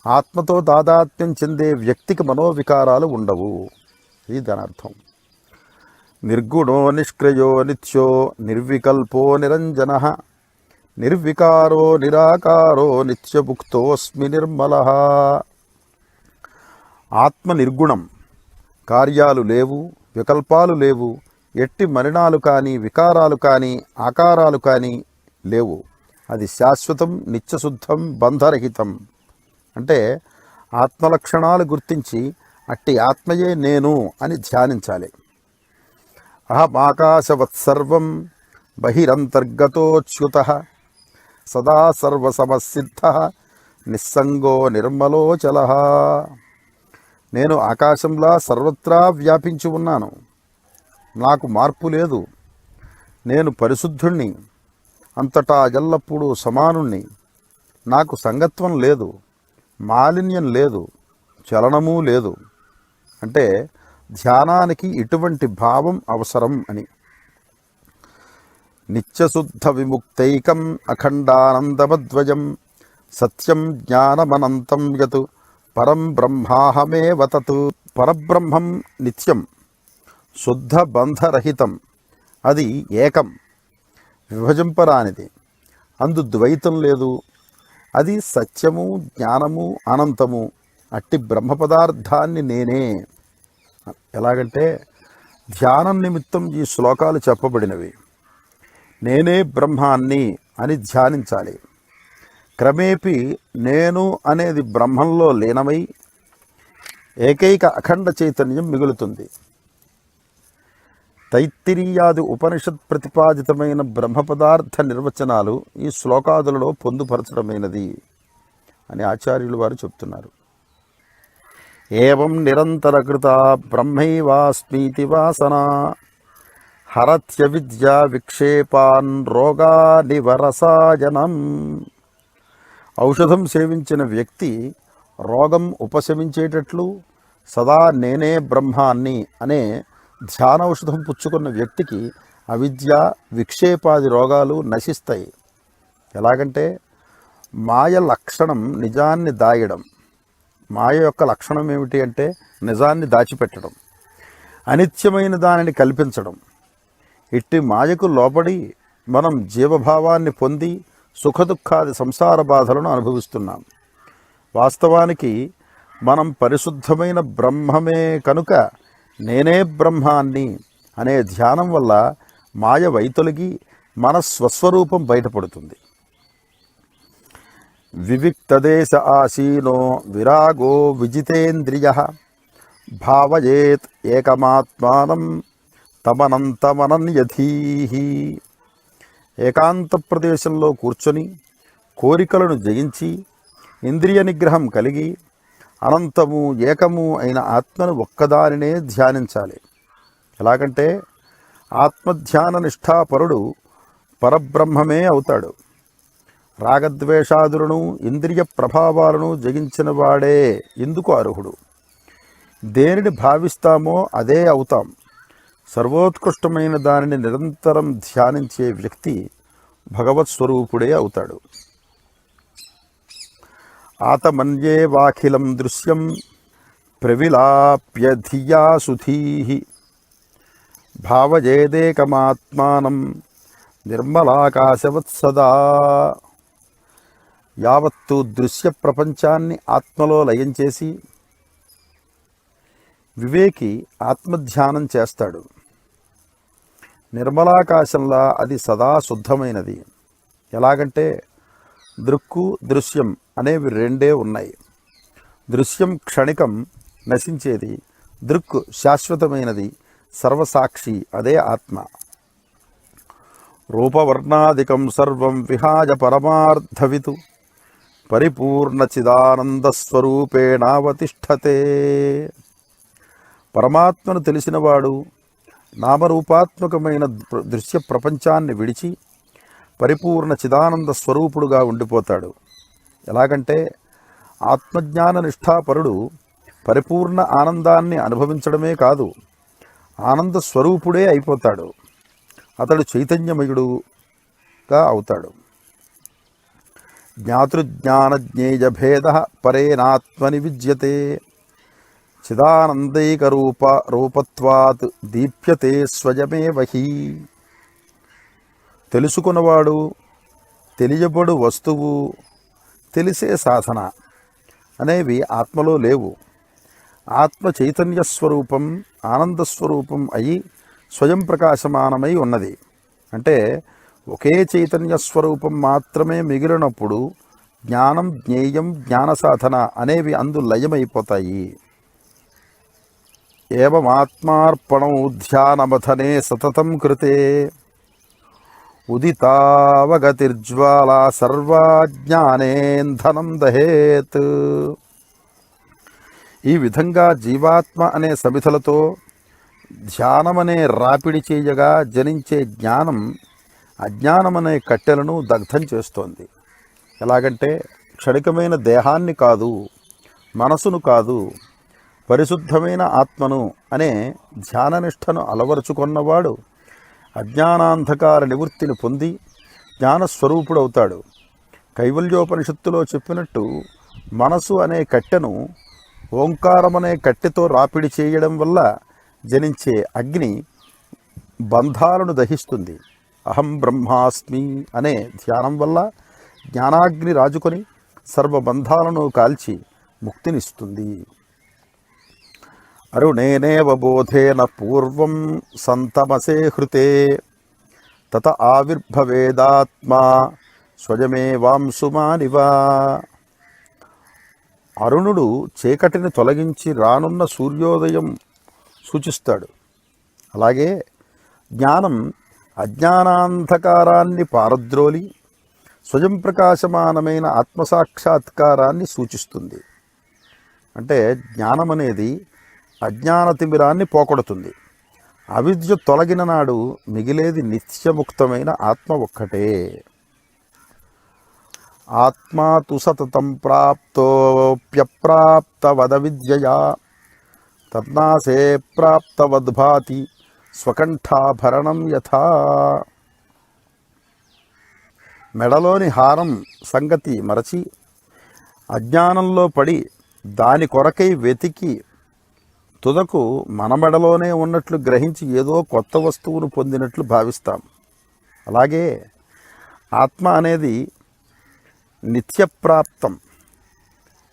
ఆత్మతో తాదాత్మ్యం చెందే వ్యక్తికి మనోవికారాలు ఉండవు. ఇది దాని అర్థం. నిర్గుణో నిష్క్రయో నిత్యో నిర్వికల్పో నిరంజనః నిర్వికారో నిరాకారో నిత్యముక్తోస్మి నిర్మలః. ఆత్మ నిర్గుణం, కార్యాలు లేవు, వికల్పాలు లేవు, ఎట్టి మలినాలు కానీ వికారాలు కానీ ఆకారాలు కానీ లేవు. అది శాశ్వతం, నిత్యశుద్ధం, బంధరహితం. అంటే ఆత్మలక్షణాలు గుర్తించి అట్టి ఆత్మయే నేను అని ధ్యానించాలి. అహమాకాశవత్సర్వం బహిరంతర్గతోచ్యుతః సదా సర్వసమసిద్ధః నిస్సంగో నిర్మలోచలః. నేను ఆకాశంలా సర్వత్రా వ్యాపించి ఉన్నాను. నాకు మార్పు లేదు. నేను పరిశుద్ధుణ్ణి, అంతటా ఎల్లప్పుడూ సమానుణ్ణి. నాకు సంగత్వం లేదు, మాలిన్యం లేదు, చలనమూ లేదు. అంటే ధ్యానానికి ఇటువంటి భావం అవసరం అని. నిత్యశుద్ధ విముక్తైకం అఖండానందమద్వయం సత్యం జ్ఞానమనంతం యత్ పరం బ్రహ్మాహమేవ తత్. పరబ్రహ్మం నిత్యం, శుద్ధ బంధరహితం, అది ఏకం, విభజింపరానిది, అందు ద్వైతం లేదు. అది సత్యము, జ్ఞానము, అనంతము. అట్టి బ్రహ్మ పదార్థాన్ని నేనే. ఎలాగంటే ధ్యానం నిమిత్తం ఈ శ్లోకాలు చెప్పబడినవి. నేనే బ్రహ్మాన్ని అని ధ్యానించాలి. క్రమేపీ నేను అనేది బ్రహ్మంలో లీనమై ఏకైక అఖండ చైతన్యం మిగులుతుంది. తైత్తిరీయాది ఉపనిషత్ ప్రతిపాదితమైన బ్రహ్మ పదార్థ నిర్వచనాలు ఈ శ్లోకాదులలో పొందుపరచడమైనది అని ఆచార్యులు వారు చెప్తున్నారు. ఏవం నిరంతరకృత బ్రహ్మైవాస్మీతి వాసన హరత్య విద్యా విక్షేపాన్ రోగా నివరసాయనం. ఔషధం సేవించిన వ్యక్తి రోగం ఉపశమించేటట్లు సదా నేనే బ్రహ్మాన్ని అనే ధ్యానౌషధం పుచ్చుకున్న వ్యక్తికి అవిద్య విక్షేపాది రోగాలు నశిస్తాయి. ఎలాగంటే మాయ లక్షణం నిజాన్ని దాయడం. మాయ యొక్క లక్షణం ఏమిటి అంటే నిజాన్ని దాచిపెట్టడం, అనిత్యమైన దానిని కల్పించడం. ఇట్టి మాయకు లోబడి మనం జీవభావాన్ని పొంది సుఖదుఖాది సంసార బాధలను అనుభవిస్తున్నాం. వాస్తవానికి మనం పరిశుద్ధమైన బ్రహ్మమే కనుక నేనే బ్రహ్మాన్ని అనే ధ్యానం వల్ల మాయ వైతొలిగి మన స్వస్వరూపం బయటపడుతుంది. వివిక్తదేశ ఆసీనో విరాగో విజితేంద్రియ భావయేత్ ఏకమాత్మానం తమనంతమనన్యధీహి. ఏకాంత ప్రదేశంలో కూర్చొని కోరికలను జయించి ఇంద్రియ నిగ్రహం కలిగి అనంతము ఏకము అయిన ఆత్మను ఒక్కదానినే ధ్యానించాలి. ఎలాగంటే ఆత్మధ్యాన నిష్ఠాపరుడు పరబ్రహ్మమే అవుతాడు. రాగద్వేషాదులను ఇంద్రియ ప్రభావాలను జయించిన వాడే ఇందుకు అర్హుడు. దేనిని భావిస్తామో అదే అవుతాం. సర్వోత్కృష్టమైన దానిని నిరంతరం ధ్యానించే వ్యక్తి భగవత్ స్వరూపుడే అవుతాడు. ఆతమన్యేవాఖిలం దృశ్యం ప్రవిలాప్య ధియా సుధీః భావయేదేకమాత్మానం నిర్మలాకాశవత్ సదా. యావత్తు దృశ్య ప్రపంచాన్ని ఆత్మలో లయం చేసి వివేకి ఆత్మధ్యానం చేస్తాడు. నిర్మలాకాశంలా అది సదా శుద్ధమైనది. ఎలాగంటే దృక్కు దృశ్యం అనేవి రెండే ఉన్నాయి. దృశ్యం క్షణికం, నశించేది. దృక్ శాశ్వతమైనది, సర్వసాక్షి, అదే ఆత్మ. రూపవర్ణాదికం సర్వం విహాయ పరమార్థవితు పరిపూర్ణచిదానందస్వరూపేణావతిష్ఠతే. పరమాత్మను తెలిసినవాడు నామరూపాత్మకమైన దృశ్య ప్రపంచాన్ని విడిచి పరిపూర్ణ చిదానంద స్వరూపుడుగా ఉండిపోతాడు. ఎలాగంటే ఆత్మజ్ఞాన నిష్ఠాపరుడు పరిపూర్ణ ఆనందాన్ని అనుభవించడమే కాదు, ఆనంద స్వరూపుడే అయిపోతాడు. అతడు చైతన్యమయుడుగా అవుతాడు. జ్ఞాతృజ్ఞానజ్ఞేయ భేద పరేనాత్మని విద్యతే చిదానందైక రూపత్వాత్ దీప్యతే స్వయమేవహి. తెలుసుకున్నవాడు, తెలియబడు వస్తువు, తెలిసే సాధన అనేవి ఆత్మలో లేవు. ఆత్మ చైతన్య స్వరూపం, ఆనందస్వరూపం అయి స్వయం ప్రకాశమానమై ఉన్నది. అంటే ఒకే చైతన్య స్వరూపం మాత్రమే మిగిలినప్పుడు జ్ఞానం, జ్ఞేయం, జ్ఞాన సాధన అనేవి అందు లయమైపోతాయి. ఏవమాత్మార్పణం ధ్యానమథనే సతతం కృతే ఉదితావగతిర్జ్వాలా సర్వజ్ఞానేంధనం దహేత్. ఈ విధంగా జీవాత్మ అనే సమిధలతో ధ్యానమనే రాపిడి చేయగా జనించే జ్ఞానం అజ్ఞానమనే కట్టెలను దగ్ధం చేస్తోంది. ఎలాగంటే క్షణికమైన దేహాన్ని కాదు, మనసును కాదు, పరిశుద్ధమైన ఆత్మను అనే ధ్యాననిష్టను అలవరుచుకున్నవాడు అజ్ఞానాంధకార నివృత్తిని పొంది జ్ఞానస్వరూపుడవుతాడు. కైవల్యోపనిషత్తులో చెప్పినట్టు మనసు అనే కట్టెను ఓంకారమనే కట్టెతో రాపిడి చేయడం వల్ల జనించే అగ్ని బంధాలను దహిస్తుంది. అహం బ్రహ్మాస్మి అనే ధ్యానం వల్ల జ్ఞానాగ్ని రాజుకొని సర్వబంధాలను కాల్చి ముక్తినిస్తుంది. అరుణేనేవ బోధేన పూర్వం సంతమసే హృతే తత ఆవిర్భవేదాత్మా స్వయమేవాంశుమానివా. అరుణుడు చీకటిని తొలగించి రానున్న సూర్యోదయం సూచిస్తాడు. అలాగే జ్ఞానం అజ్ఞానాంధకారాన్ని పారద్రోలి స్వయం ప్రకాశమానమైన ఆత్మసాక్షాత్కారాన్ని సూచిస్తుంది. అంటే జ్ఞానం అనేది అజ్ఞాన తిమిరాన్ని పోకొడుతుంది. అవిద్య తొలగిన నాడు మిగిలేది నిత్యముక్తమైన ఆత్మ ఒక్కటే. ఆత్మా తు సతతం ప్రాప్తోప్యప్రాప్తవద విద్యయా తద్నాసే ప్రాప్తవద్భాతి స్వకంఠాభరణం యథా. మెడలోని హారం సంగతి మరచి అజ్ఞానంలో పడి దాని కొరకై వెతికి తుదకు మన మెడలోనే ఉన్నట్లు గ్రహించి ఏదో కొత్త వస్తువును పొందినట్లు భావిస్తాం. అలాగే ఆత్మ అనేది నిత్యప్రాప్తం,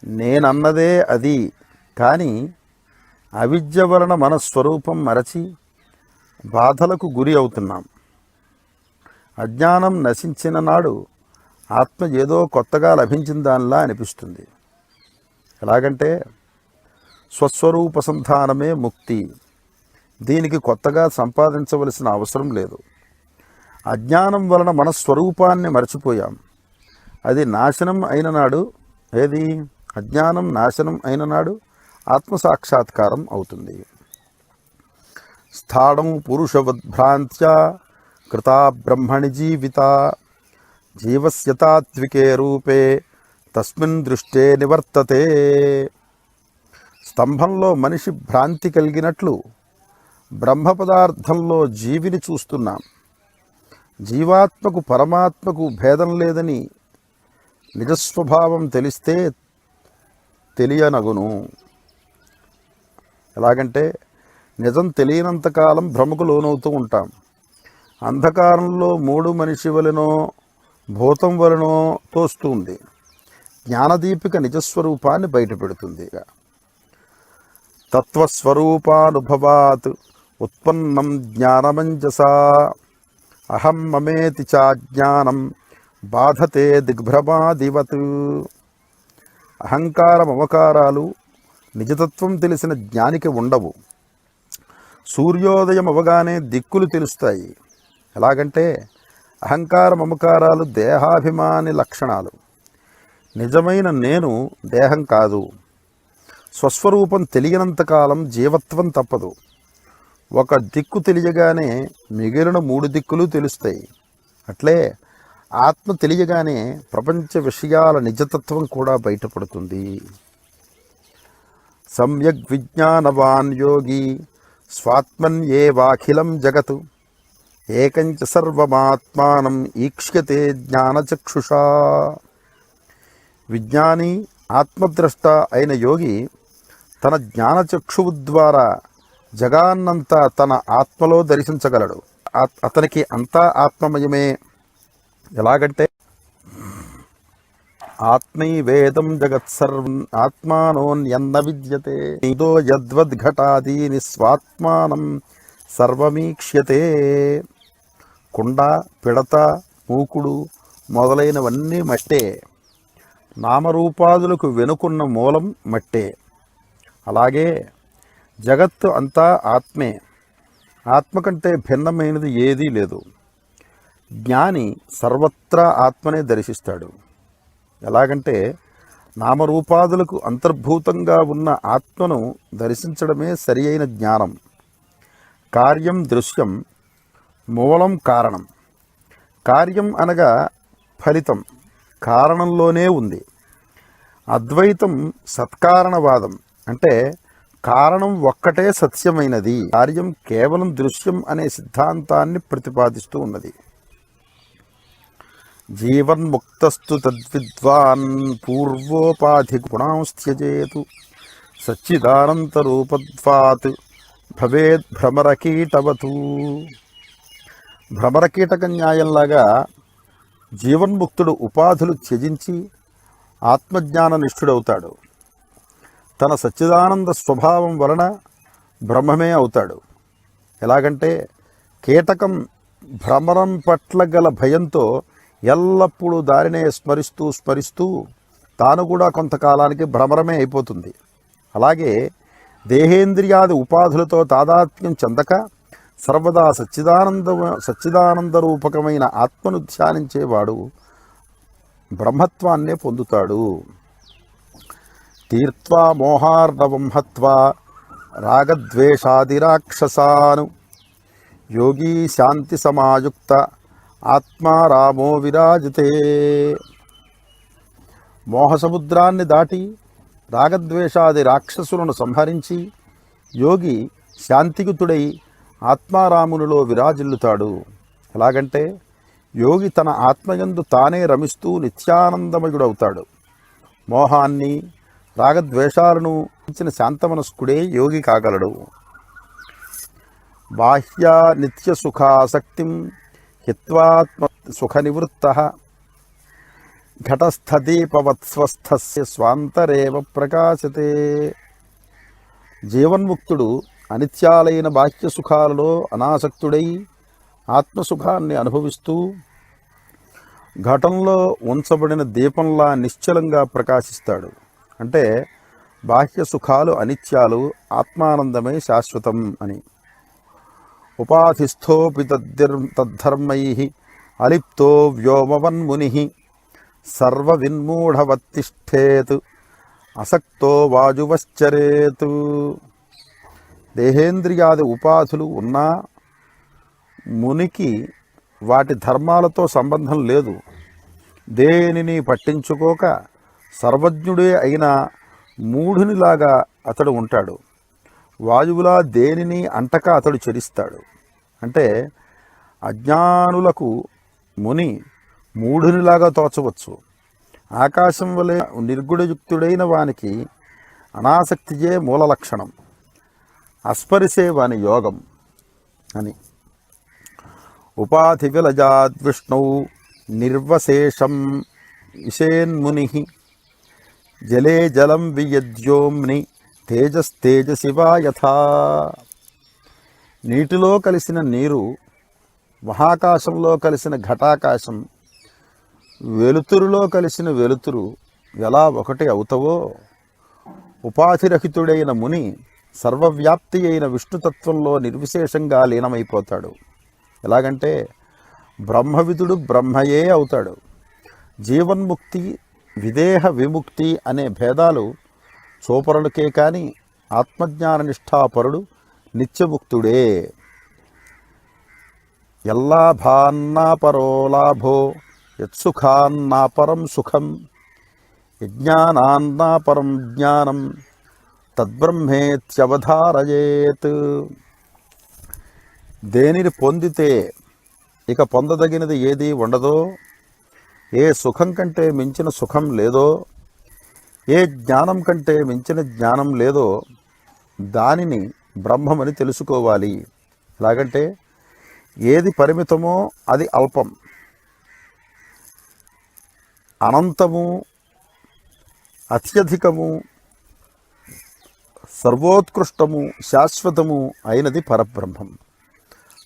నేనన్నదే అది. కానీ అవిద్య వలన మన స్వరూపం మరచి బాధలకు గురి అవుతున్నాం. అజ్ఞానం నశించిన నాడు ఆత్మ ఏదో కొత్తగా లభించిన దానిలా అనిపిస్తుంది. ఎలాగంటే స్వస్వరూప సంధానమే ముక్తి. దీనికి కొత్తగా సంపాదించవలసిన అవసరం లేదు. అజ్ఞానం వలన మన స్వరూపాన్ని మరచిపోయాం. అది నాశనం అయిన నాడు, ఏది అజ్ఞానం నాశనం అయిన నాడు ఆత్మసాక్షాత్కారం అవుతుంది. స్థాడం పురుషవద్భ్రాంత్యా కృతా బ్రహ్మణి జీవిత జీవస్య తాత్వికే రూపే తస్మిన్ దృష్టే నివర్తతే. స్తంభంలో మనిషి భ్రాంతి కలిగినట్లు బ్రహ్మ పదార్థంలో జీవిని చూస్తున్నాం. జీవాత్మకు పరమాత్మకు భేదం లేదని నిజస్వభావం తెలిస్తే తెలియనగును. ఎలాగంటే నిజం తెలియనంతకాలం భ్రమకు లోనవుతూ ఉంటాం. అంధకారంలో మూడు మనిషి వలనో భూతం వలనో తోస్తుంది. జ్ఞానదీపిక నిజస్వరూపాన్ని బయటపెడుతుంది. తత్వస్వరూపానుభవాత్ ఉత్పన్నం జ్ఞానమంజసా అహం మమేతి చాజ్ఞానం బాధతే దిగ్భ్రమాదివత్. అహంకార మమకారాలు నిజతత్వం తెలిసిన జ్ఞానికి ఉండవు. సూర్యోదయం అవగానే దిక్కులు తెలుస్తాయి. ఎలాగంటే అహంకార మమకారాలు దేహాభిమాని లక్షణాలు. నిజమైన నేను దేహం కాదు. స్వస్వరూపం తెలియనంతకాలం జీవత్వం తప్పదు. ఒక దిక్కు తెలియగానే మిగిలిన మూడు దిక్కులు తెలుస్తాయి. అట్లే ఆత్మ తెలియగానే ప్రపంచ విషయాల నిజతత్వం కూడా బయటపడుతుంది. సమ్యగ్ విజ్ఞానవాన్ యోగి స్వాత్మన్యేవాఖిలం జగత్ ఏకంచ సర్వమాత్మానం ఈక్ష్యతే జ్ఞానచక్షుషా. విజ్ఞాని ఆత్మద్రష్ట అయిన యోగి తన జ్ఞానచక్షువు ద్వారా జగాన్నంతా తన ఆత్మలో దర్శించగలడు. అతనికి అంతా ఆత్మమయమే. ఎలాగంటే ఆత్మైవేదం జగత్సర్వం ఆత్మానోన్యన్న విద్యతే ఇదో యద్వద్ఘటాదీని స్వాత్మానం సర్వమీక్ష్యతే. కుండ, పిడత, మూకుడు మొదలైనవన్నీ మట్టే. నామరూపాదులకు వెనుకున్న మూలం మట్టే. అలాగే జగత్తు అంతా ఆత్మే. ఆత్మ కంటే భిన్నమైనది ఏదీ లేదు. జ్ఞాని సర్వత్రా ఆత్మనే దర్శిస్తాడు. ఎలాగంటే నామరూపాదులకు అంతర్భూతంగా ఉన్న ఆత్మను దర్శించడమే సరి అయిన జ్ఞానం. కార్యం దృశ్యం, మూలం కారణం. కార్యం అనగా ఫలితం కారణంలోనే ఉంది. అద్వైతం సత్కారణవాదం అంటే కారణం ఒక్కటే సత్యమైనది, కార్యం కేవలం దృశ్యం అనే సిద్ధాంతాన్ని ప్రతిపాదిస్తూ ఉన్నది. జీవన్ముక్తస్తు తద్విద్వాన్ పూర్వోపాధి గుణాంస్త్యజేతు సచ్చిదానంతరూపద్వాత్ భవేద్ భ్రమరకీటవతు. భ్రమరకీటక న్యాయంలాగా జీవన్ముక్తుడు ఉపాధులు త్యజించి ఆత్మజ్ఞాన నిష్ఠుడవుతాడు. తన సచ్చిదానంద స్వభావం వలన బ్రహ్మమే అవుతాడు. ఎలాగంటే కీటకం భ్రమరం పట్ల గల భయంతో ఎల్లప్పుడూ దారినే స్మరిస్తూ తాను కూడా కొంతకాలానికి భ్రమరమే అయిపోతుంది. అలాగే దేహేంద్రియాది ఉపాధులతో తాదాత్మ్యం చెందక సర్వదా సచ్చిదానంద రూపకమైన ఆత్మను ధ్యానించేవాడు బ్రహ్మత్వాన్నే పొందుతాడు. తీర్త్వా మోహార్ణవం హత్వా రాగద్వేషాదిరాక్షసాను యోగీ శాంతి సమాయుక్త ఆత్మారామో విరాజితే. మోహసముద్రాన్ని దాటి రాగద్వేషాది రాక్షసులను సంహరించి యోగి శాంతియుతుడై ఆత్మారామునిలో విరాజిల్లుతాడు. ఎలాగంటే యోగి తన ఆత్మయందు తానే రమిస్తూ నిత్యానందమయుడవుతాడు. మోహాన్ని రాగద్వేషాలను ఇచ్చిన శాంతమనస్కుడే యోగి కాగలడు. బాహ్య నిత్య సుఖాసక్తిం హిత్వాత్మ సుఖ నివృత్త ఘటస్థదీపవత్స్వస్థస్య స్వాంతరేవ ప్రకాశతే. జీవన్ముక్తుడు అనిత్యాలైన బాహ్య సుఖాలలో అనాసక్తుడై ఆత్మసుఖాన్ని అనుభవిస్తూ ఘటంలో ఉంచబడిన దీపంలా నిశ్చలంగా ప్రకాశిస్తాడు. అంటే బాహ్య సుఖాలు అనిత్యాలు, ఆత్మానందమే శాశ్వతం అని. ఉపాధిస్థోపి తద్ధర్మై అలిప్తో వ్యోమవన్ముని సర్వవిన్మూఢవత్తిష్ఠేత్ అసక్తో వాజువశ్చరేత్. దేహేంద్రియాది ఉపాధులు ఉన్నా మునికి వాటి ధర్మాలతో సంబంధం లేదు. దేనిని పట్టించుకోక సర్వజ్ఞుడే అయిన మూఢునిలాగా అతడు ఉంటాడు. వాయువులా దేనిని అంటక అతడు చరిస్తాడు. అంటే అజ్ఞానులకు ముని మూఢునిలాగా తోచవచ్చు. ఆకాశం వలె నిర్గుణయుక్తుడైన వానికి అనాసక్తియే మూల లక్షణం, అస్పరిసే వాని యోగం అని. ఉపాధి విలజాద్విష్ణౌ నిర్వశేషం విషేన్ముని జలే జలం వియద్యోమ్ని తేజస్తేజశివా యథా. నీటిలో కలిసిన నీరు, మహాకాశంలో కలిసిన ఘటాకాశం, వెలుతురులో కలిసిన వెలుతురు ఎలా ఒకటి అవుతావో ఉపాధిరహితుడైన ముని సర్వవ్యాప్తి అయిన విష్ణుతత్వంలో నిర్విశేషంగా లీనమైపోతాడు. ఎలాగంటే బ్రహ్మవిదుడు బ్రహ్మయే అవుతాడు. జీవన్ముక్తి, విదేహ విముక్తి అనే భేదాలు చూపరులకే కాని ఆత్మజ్ఞాన నిష్ఠాపరుడు నిత్యముక్తుడే. ఎల్లాభాన్నా పరో లాభో యత్సుఖాన్నా పరం సుఖం యజ్ఞానాన్నా పరం జ్ఞానం తద్బ్రహ్మేత్యవధారయేత్. దేనిని పొందితే ఇక పొందదగినది ఏదీ ఉండదో, ఏ సుఖం కంటే మించిన సుఖం లేదో, ఏ జ్ఞానం కంటే మించిన జ్ఞానం లేదో దానిని బ్రహ్మమని తెలుసుకోవాలి. ఎలాగంటే ఏది పరిమితమో అది అల్పం, అనంతము, అత్యధికము, సర్వోత్కృష్టము, శాశ్వతము అయినది పరబ్రహ్మం.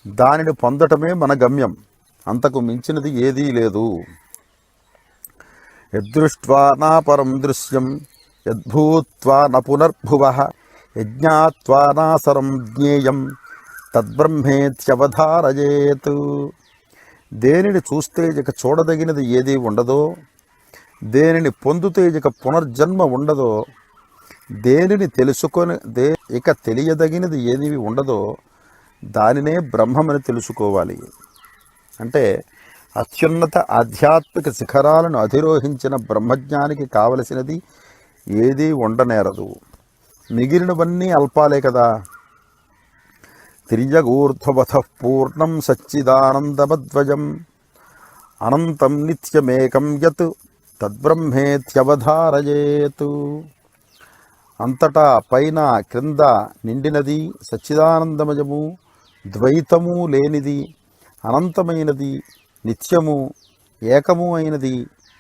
దానిని పొందటమే మన గమ్యం, అంతకు మించినది ఏదీ లేదు. యదృష్ట్వా నా పరం దృశ్యం యద్భూత్వా న పునర్భువః యజ్ఞాత్వా నాసరం జ్ఞేయం తద్బ్రహ్మేత్యవధారయేత్. దేనిని చూస్తే ఇక చూడదగినది ఏదీ ఉండదో, దేనిని పొందితే ఇక పునర్జన్మ ఉండదో, దేనిని ఇక తెలియదగినది ఏది ఉండదో దానినే బ్రహ్మమని తెలుసుకోవాలి. అంటే అత్యున్నత ఆధ్యాత్మిక శిఖరాలను అధిరోహించిన బ్రహ్మజ్ఞానికి కావలసినది ఏదీ ఉండనేరదు. మిగిలినవన్నీ అల్పాలే కదా. తిర్యగూర్ధ్వవతః పూర్ణం సచ్చిదానందమద్వయం అనంతం నిత్యమేకం యత్ తద్బ్రహ్మేత్యవధారయేత్. అంతటా పైన క్రింద నిండినది, సచ్చిదానందమయము, ద్వైతము లేనిది, అనంతమైనది, నిత్యము, ఏకము అయినది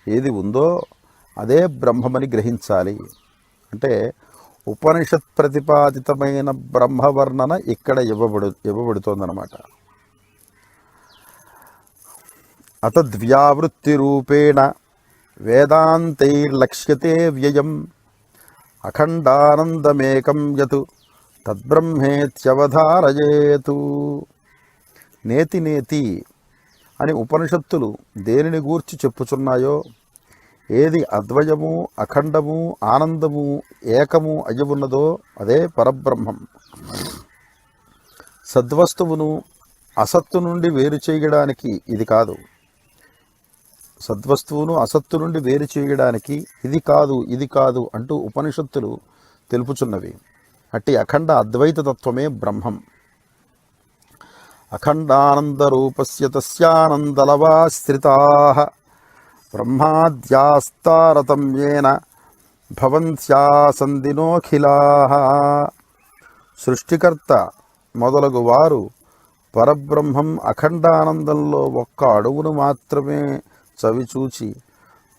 ఏది ఉందో అదే బ్రహ్మమని గ్రహించాలి. అంటే ఉపనిషత్ ప్రతిపాదితమైన బ్రహ్మవర్ణన ఇక్కడ ఇవ్వబడుతోందన్నమాట. అతద్వ్యావృత్తి రూపేణ వేదాంతైర్లక్ష్యతే వ్యయం అఖండానందమేకం యత్ తద్బ్రహ్మేత్యవధారయేతు. నేతి నేతి అని ఉపనిషత్తులు దేనిని గూర్చి చెప్పుచున్నాయో, ఏది అద్వయము, అఖండము, ఆనందము, ఏకము అయ్యున్నదో అదే పరబ్రహ్మం. సద్వస్తువును అసత్తు నుండి వేరు చేయడానికి ఇది కాదు. సద్వస్తువును అసత్తు నుండి వేరు చేయడానికి ఇది కాదు అంటూ ఉపనిషత్తులు తెలుపుచున్నవి. అట్టి అఖండ అద్వైత తత్వమే బ్రహ్మం. అఖండానందరూపస్య తస్యానందలవాశ్రితాః బ్రహ్మాద్యాస్తారతమ్యేన భవంత్యాసందినోఖిలాః. సృష్టికర్త మొదలగు వారు పరబ్రహ్మం అఖండానందంలో ఒక్క అడుగును మాత్రమే చవిచూచి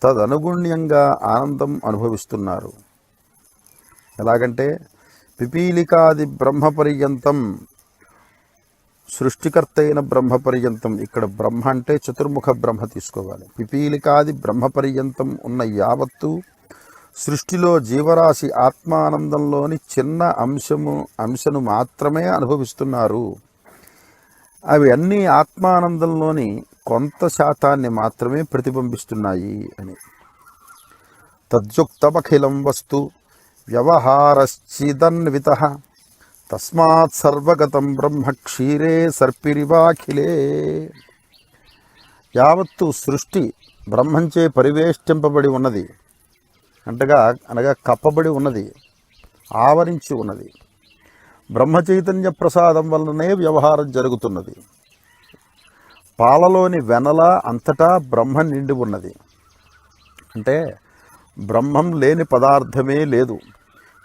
తదనుగుణ్యంగా ఆనందం అనుభవిస్తున్నారు. ఎలాగంటే పిపీలికాది బ్రహ్మపర్యంతం, సృష్టికర్త అయిన బ్రహ్మపర్యంతం, ఇక్కడ బ్రహ్మ అంటే చతుర్ముఖ బ్రహ్మ తీసుకోవాలి. పిపీలికాది బ్రహ్మపర్యంతం ఉన్న యావత్తు సృష్టిలో జీవరాశి ఆత్మానందంలోని చిన్న అంశను మాత్రమే అనుభవిస్తున్నారు. అవి అన్నీ ఆత్మానందంలోని కొంత శాతాన్ని మాత్రమే ప్రతిబింబిస్తున్నాయి అని. తద్యుక్తమఖిలం వస్తు వ్యవహారశ్చిదన్వితః తస్మాత్ సర్వగతం బ్రహ్మ క్షీరే సర్పిరివాఖిలే. యావత్తు సృష్టి బ్రహ్మంచే పరివేష్టింపబడి ఉన్నది, అనగా కప్పబడి ఉన్నది, ఆవరించి ఉన్నది. బ్రహ్మ చైతన్య ప్రసాదం వలననే వ్యవహారం జరుగుతున్నది. పాలలోని వెనల అంతటా బ్రహ్మ నిండి ఉన్నది. అంటే బ్రహ్మం లేని పదార్థమే లేదు.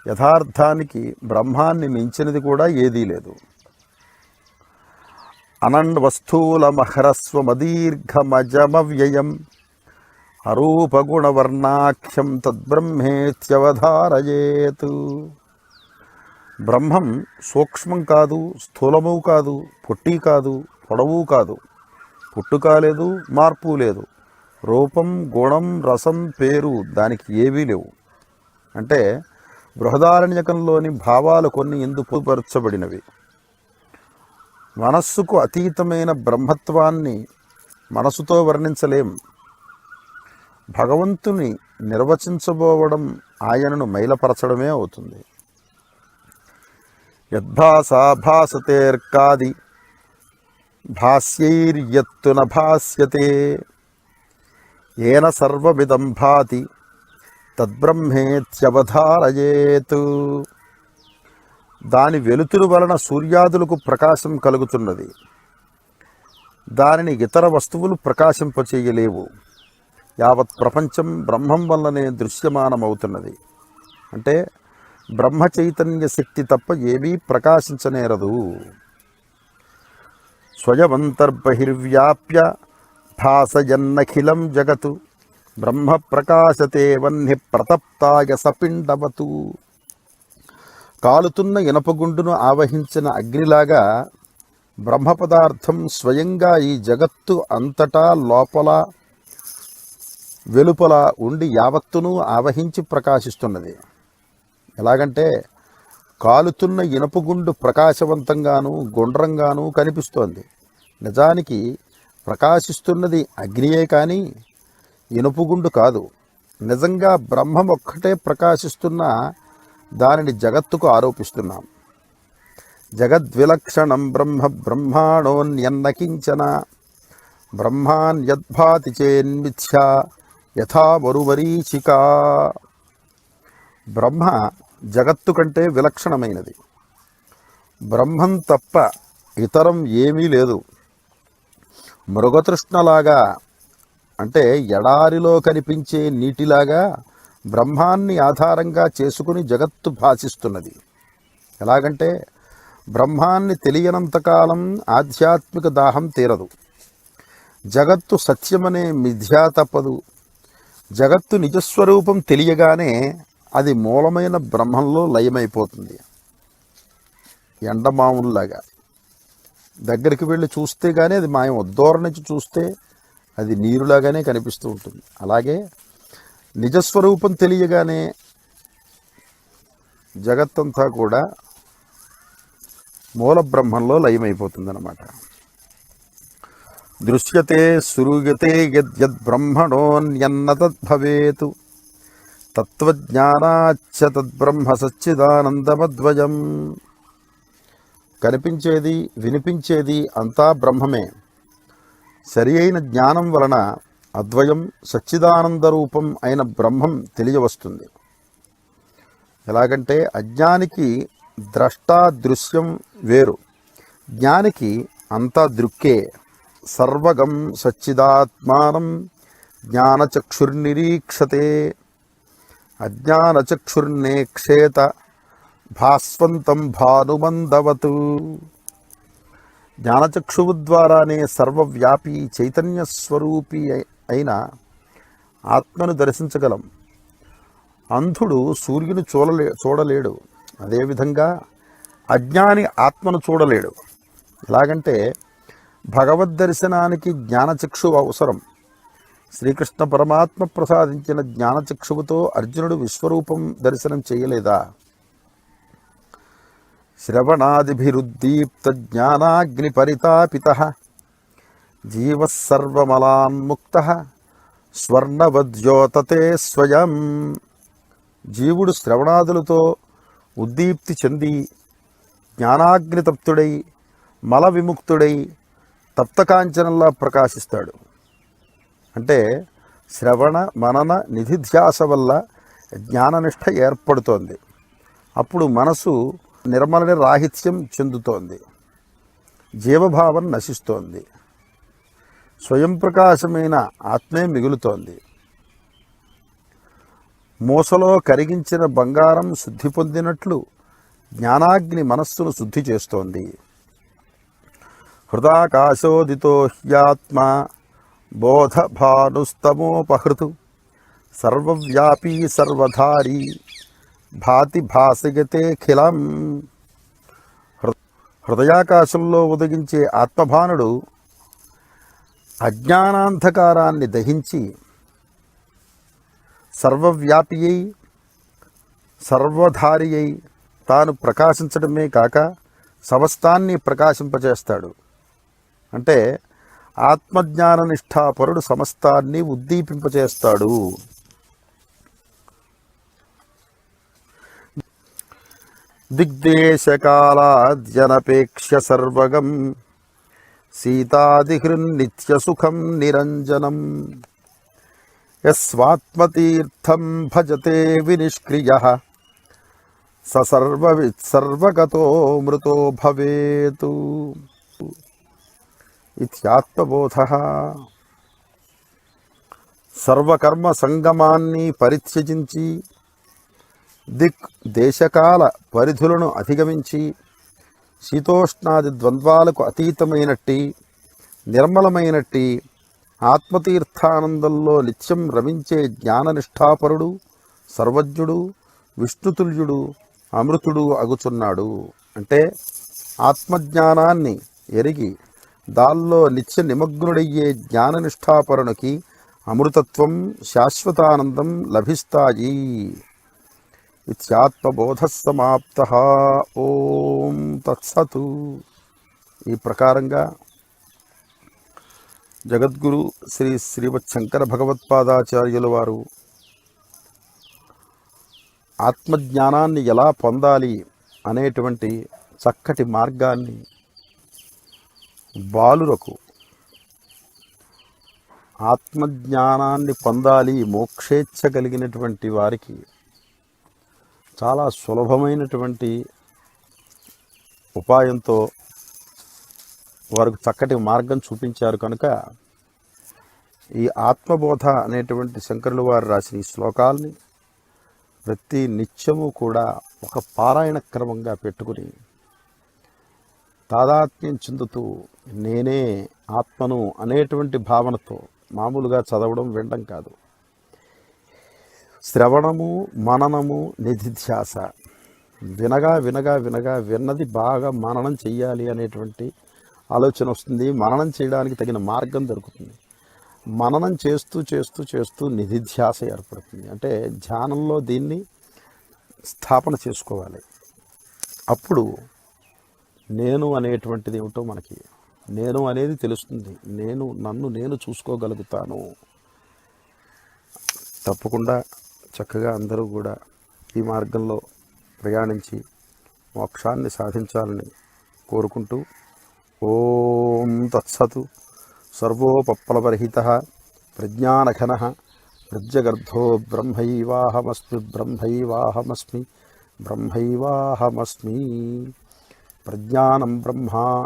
యథార్థానికి బ్రహ్మాన్ని మించినది కూడా ఏదీ లేదు. అనన్వస్థూలమహరస్వమదీర్ఘమజమవ్యయం అరూపగుణవర్ణాఖ్యం తద్బ్రహ్మేత్యవధారయేతు. బ్రహ్మం సూక్ష్మం కాదు, స్థూలము కాదు, పొట్టి కాదు, పొడవు కాదు, పుట్టుక లేదు, మార్పు లేదు. రూపం, గుణం, రసం, పేరు దానికి ఏవీ లేవు. అంటే బృహదారణ్యకంలోని భావాలు కొన్ని ఇందుకు పరచబడినవి. మనస్సుకు అతీతమైన బ్రహ్మత్వాన్ని మనసుతో వర్ణించలేం. భగవంతుని నిర్వచించబోవడం ఆయనను మైలపరచడమే అవుతుంది. యద్భాసా భాసతేర్కాది భాస్యైర్యత్తు న భాస్యతే ఏన సర్వమిదం భాతి తద్బ్రహ్మేత్యవధారయేతు. దాని వెలుతురు వలన సూర్యాదులకు ప్రకాశం కలుగుతున్నది. దానిని ఇతర వస్తువులు ప్రకాశింపచేయలేవు. యావత్ ప్రపంచం బ్రహ్మం వల్లనే దృశ్యమానమవుతున్నది. అంటే బ్రహ్మ చైతన్య శక్తి తప్ప ఏమీ ప్రకాశించనేరదు. స్వయమంతర్బహిర్వ్యాప్య భాసయన్నఖిలం జగతు బ్రహ్మ ప్రకాశతే వహ్ని ప్రతప్తాయ సపిండవతు. కాలుతున్న ఇనపగుండును ఆవహించిన అగ్నిలాగా బ్రహ్మ పదార్థం స్వయంగా ఈ జగత్తు అంతటా లోపల వెలుపల ఉండి యావత్తును ఆవహించి ప్రకాశిస్తున్నది. ఎలాగంటే కాలుతున్న ఇనపగుండు ప్రకాశవంతంగాను గుండ్రంగాను కనిపిస్తోంది. నిజానికి ప్రకాశిస్తున్నది అగ్నియే కానీ ఇనుపుగుండు కాదు. నిజంగా బ్రహ్మం ఒక్కటే ప్రకాశిస్తున్నా దానిని జగత్తుకు ఆరోపిస్తున్నాం. జగద్విలక్షణం బ్రహ్మ బ్రహ్మాణోన్యన్న కించన బ్రహ్మాన్యద్భాతి చేన్మిథ్యా యథా వరువరీచికా. బ్రహ్మ జగత్తు కంటే విలక్షణమైనది. బ్రహ్మం తప్ప ఇతరం ఏమీ లేదు. మృగతృష్ణలాగా అంటే ఎడారిలో కనిపించే నీటిలాగా బ్రహ్మాన్ని ఆధారంగా చేసుకుని జగత్తు భాషిస్తున్నది. ఎలాగంటే బ్రహ్మాన్ని తెలియనంతకాలం ఆధ్యాత్మిక దాహం తీరదు. జగత్తు సత్యమనే మిథ్యా తప్పదు. జగత్తు నిజస్వరూపం తెలియగానే అది మూలమైన బ్రహ్మంలో లయమైపోతుంది. ఎండమాముల్లాగా దగ్గరికి వెళ్ళి చూస్తే కానీ అది మాయం, దూరం నుంచి చూస్తే అది నీరులాగానే కనిపిస్తూ ఉంటుంది. అలాగే నిజస్వరూపం తెలియగానే జగత్తంతా కూడా మూల బ్రహ్మంలో లయమైపోతుందన్నమాట. దృశ్యతే సురూయతే యద్బ్రహ్మణోన్యన్న తద్భవేతు తత్వజ్ఞానాచ్చ తద్బ్రహ్మ సచ్చిదానందమద్వయం. కనిపించేది వినిపించేది అంతా బ్రహ్మమే. సరి అయిన జ్ఞానం వలన అద్వయం సచ్చిదానంద రూపం అయిన బ్రహ్మం తెలియవస్తుంది. ఎలాగంటే అజ్ఞానికి ద్రష్టా దృశ్యం వేరు, జ్ఞానికి అంతా దృక్కే. సర్వగం సచ్చిదాత్మానం జ్ఞానచక్షుర్నిరీక్షతే అజ్ఞానచక్షుర్నేక్షేత భాస్వంతం భానుమందవతు. జ్ఞానచక్షువు ద్వారానే సర్వవ్యాపి చైతన్య స్వరూపి అయిన ఆత్మను దర్శించగలం. అంధుడు సూర్యుని చూడలేడు, అదేవిధంగా అజ్ఞాని ఆత్మను చూడలేడు. ఎలాగంటే భగవద్దర్శనానికి జ్ఞానచక్షువు అవసరం. శ్రీకృష్ణ పరమాత్మ ప్రసాదించిన జ్ఞానచక్షువుతో అర్జునుడు విశ్వరూపం దర్శనం చేయలేదా? శ్రవణాదిభిరుద్దీప్త జ్ఞానాగ్ని పరితాపితః జీవః సర్వమలాన్ముక్తః స్వర్ణవద్యోతతే స్వయం. జీవుడు శ్రవణాదులతో ఉద్దీప్తి చెంది జ్ఞానాగ్నితప్తుడై మల విముక్తుడై తప్తకాంచనంలా ప్రకాశిస్తాడు. అంటే శ్రవణ మనన నిధిధ్యాస వల్ల జ్ఞాననిష్ట ఏర్పడుతోంది. అప్పుడు మనసు నిర్మల రాహిత్యం చెందుతోంది, జీవభావం నశిస్తోంది, స్వయం ప్రకాశమైన ఆత్మే మిగులుతోంది. మూసలో కరిగించిన బంగారం శుద్ధి పొందినట్లు జ్ఞానాగ్ని మనస్సును శుద్ధి చేస్తోంది. హృదాకాశోదితో హ్యాత్మా బోధభానుస్తమోపహృతు సర్వవ్యాపీ సర్వధారీ భాతి భాసయతేఖిలం. హృదయాకాశంలో ఉదగించే ఆత్మభానుడు అజ్ఞానాంధకారాన్ని దహించి సర్వవ్యాపి అయి సర్వధారి అయి తాను ప్రకాశించడమే కాక సమస్తాన్ని ప్రకాశింపజేస్తాడు. అంటే ఆత్మజ్ఞాన నిష్ఠాపరుడు సమస్తాన్ని ఉద్దీపింపచేస్తాడు. దిగ్దేశకాలాద్యనపేక్ష్య సర్వగం సీతాదిహృన్నిత్యసుఖం నిరంజనం యస్వాత్మతీర్థం భజతే వినిష్క్రియః స సర్వగతో మృతో భవేతు ఇత్యాత్మబోధః. సర్వకర్మ సంగమాన్ని పరిత్యజించి దిక్ దేశకాల పరిధులను అధిగమించి శీతోష్ణాది ద్వంద్వాలకు అతీతమైనట్టి నిర్మలమైనట్టి ఆత్మతీర్థానందంలో నిత్యం రమించే జ్ఞాననిష్ఠాపరుడు సర్వజ్ఞుడు విష్ణుతుల్యుడు అమృతుడు అగుచున్నాడు. అంటే ఆత్మజ్ఞానాన్ని ఎరిగి దాల్లో నిత్య నిమగ్నుడయ్యే జ్ఞాననిష్ఠాపరునికి అమృతత్వం శాశ్వతానందం లభిస్తాయి. ఇత్యాత్మబోధః సమాప్తః. ఓం తత్సతు. ఈ ప్రకారంగా జగద్గురు శ్రీ శ్రీమచ్చంకర భగవత్పాదాచార్యుల వారు ఆత్మజ్ఞానాన్ని ఎలా పొందాలి అనేటువంటి చక్కటి మార్గాన్ని బాలురకు ఆత్మజ్ఞానాన్ని పొందాలి మోక్షేచ్ఛ కలిగినటువంటి వారికి చాలా సులభమైనటువంటి ఉపాయంతో వారికి చక్కటి మార్గం చూపించారు. కనుక ఈ ఆత్మబోధ అనేటువంటి శంకరుల వారు రాసిన ఈ శ్లోకాల్ని ప్రతి నిత్యము కూడా ఒక పారాయణ క్రమంగా పెట్టుకుని తాదాత్మ్యం చెందుతూ నేనే ఆత్మను అనేటువంటి భావనతో మామూలుగా చదవడం వినడం కాదు, శ్రవణము, మననము, నిధిధ్యాస. వినగా వినగా వినగా విన్నది బాగా మననం చెయ్యాలి అనేటువంటి ఆలోచన వస్తుంది. మననం చేయడానికి తగిన మార్గం దొరుకుతుంది. మననం చేస్తూ చేస్తూ చేస్తూ నిధిధ్యాస ఏర్పడుతుంది. అంటే ధ్యానంలో దీన్ని స్థాపన చేసుకోవాలి. అప్పుడు నేను అనేటువంటిది ఏమిటో మనకి నేను అనేది తెలుస్తుంది. నన్ను నేను చూసుకోగలుగుతాను. తప్పకుండా చక్కగా అందరూ కూడా ఈ మార్గంలో ప్రయాణించి మోక్షాన్ని సాధించాలని కోరుకుంటూ, ఓం తత్సతు. సర్వోపప్లవరహితః ప్రజ్ఞానఘనః ప్రజ్ఞగర్భో బ్రహ్మైవాహమస్మి. ప్రజ్ఞానం బ్రహ్మ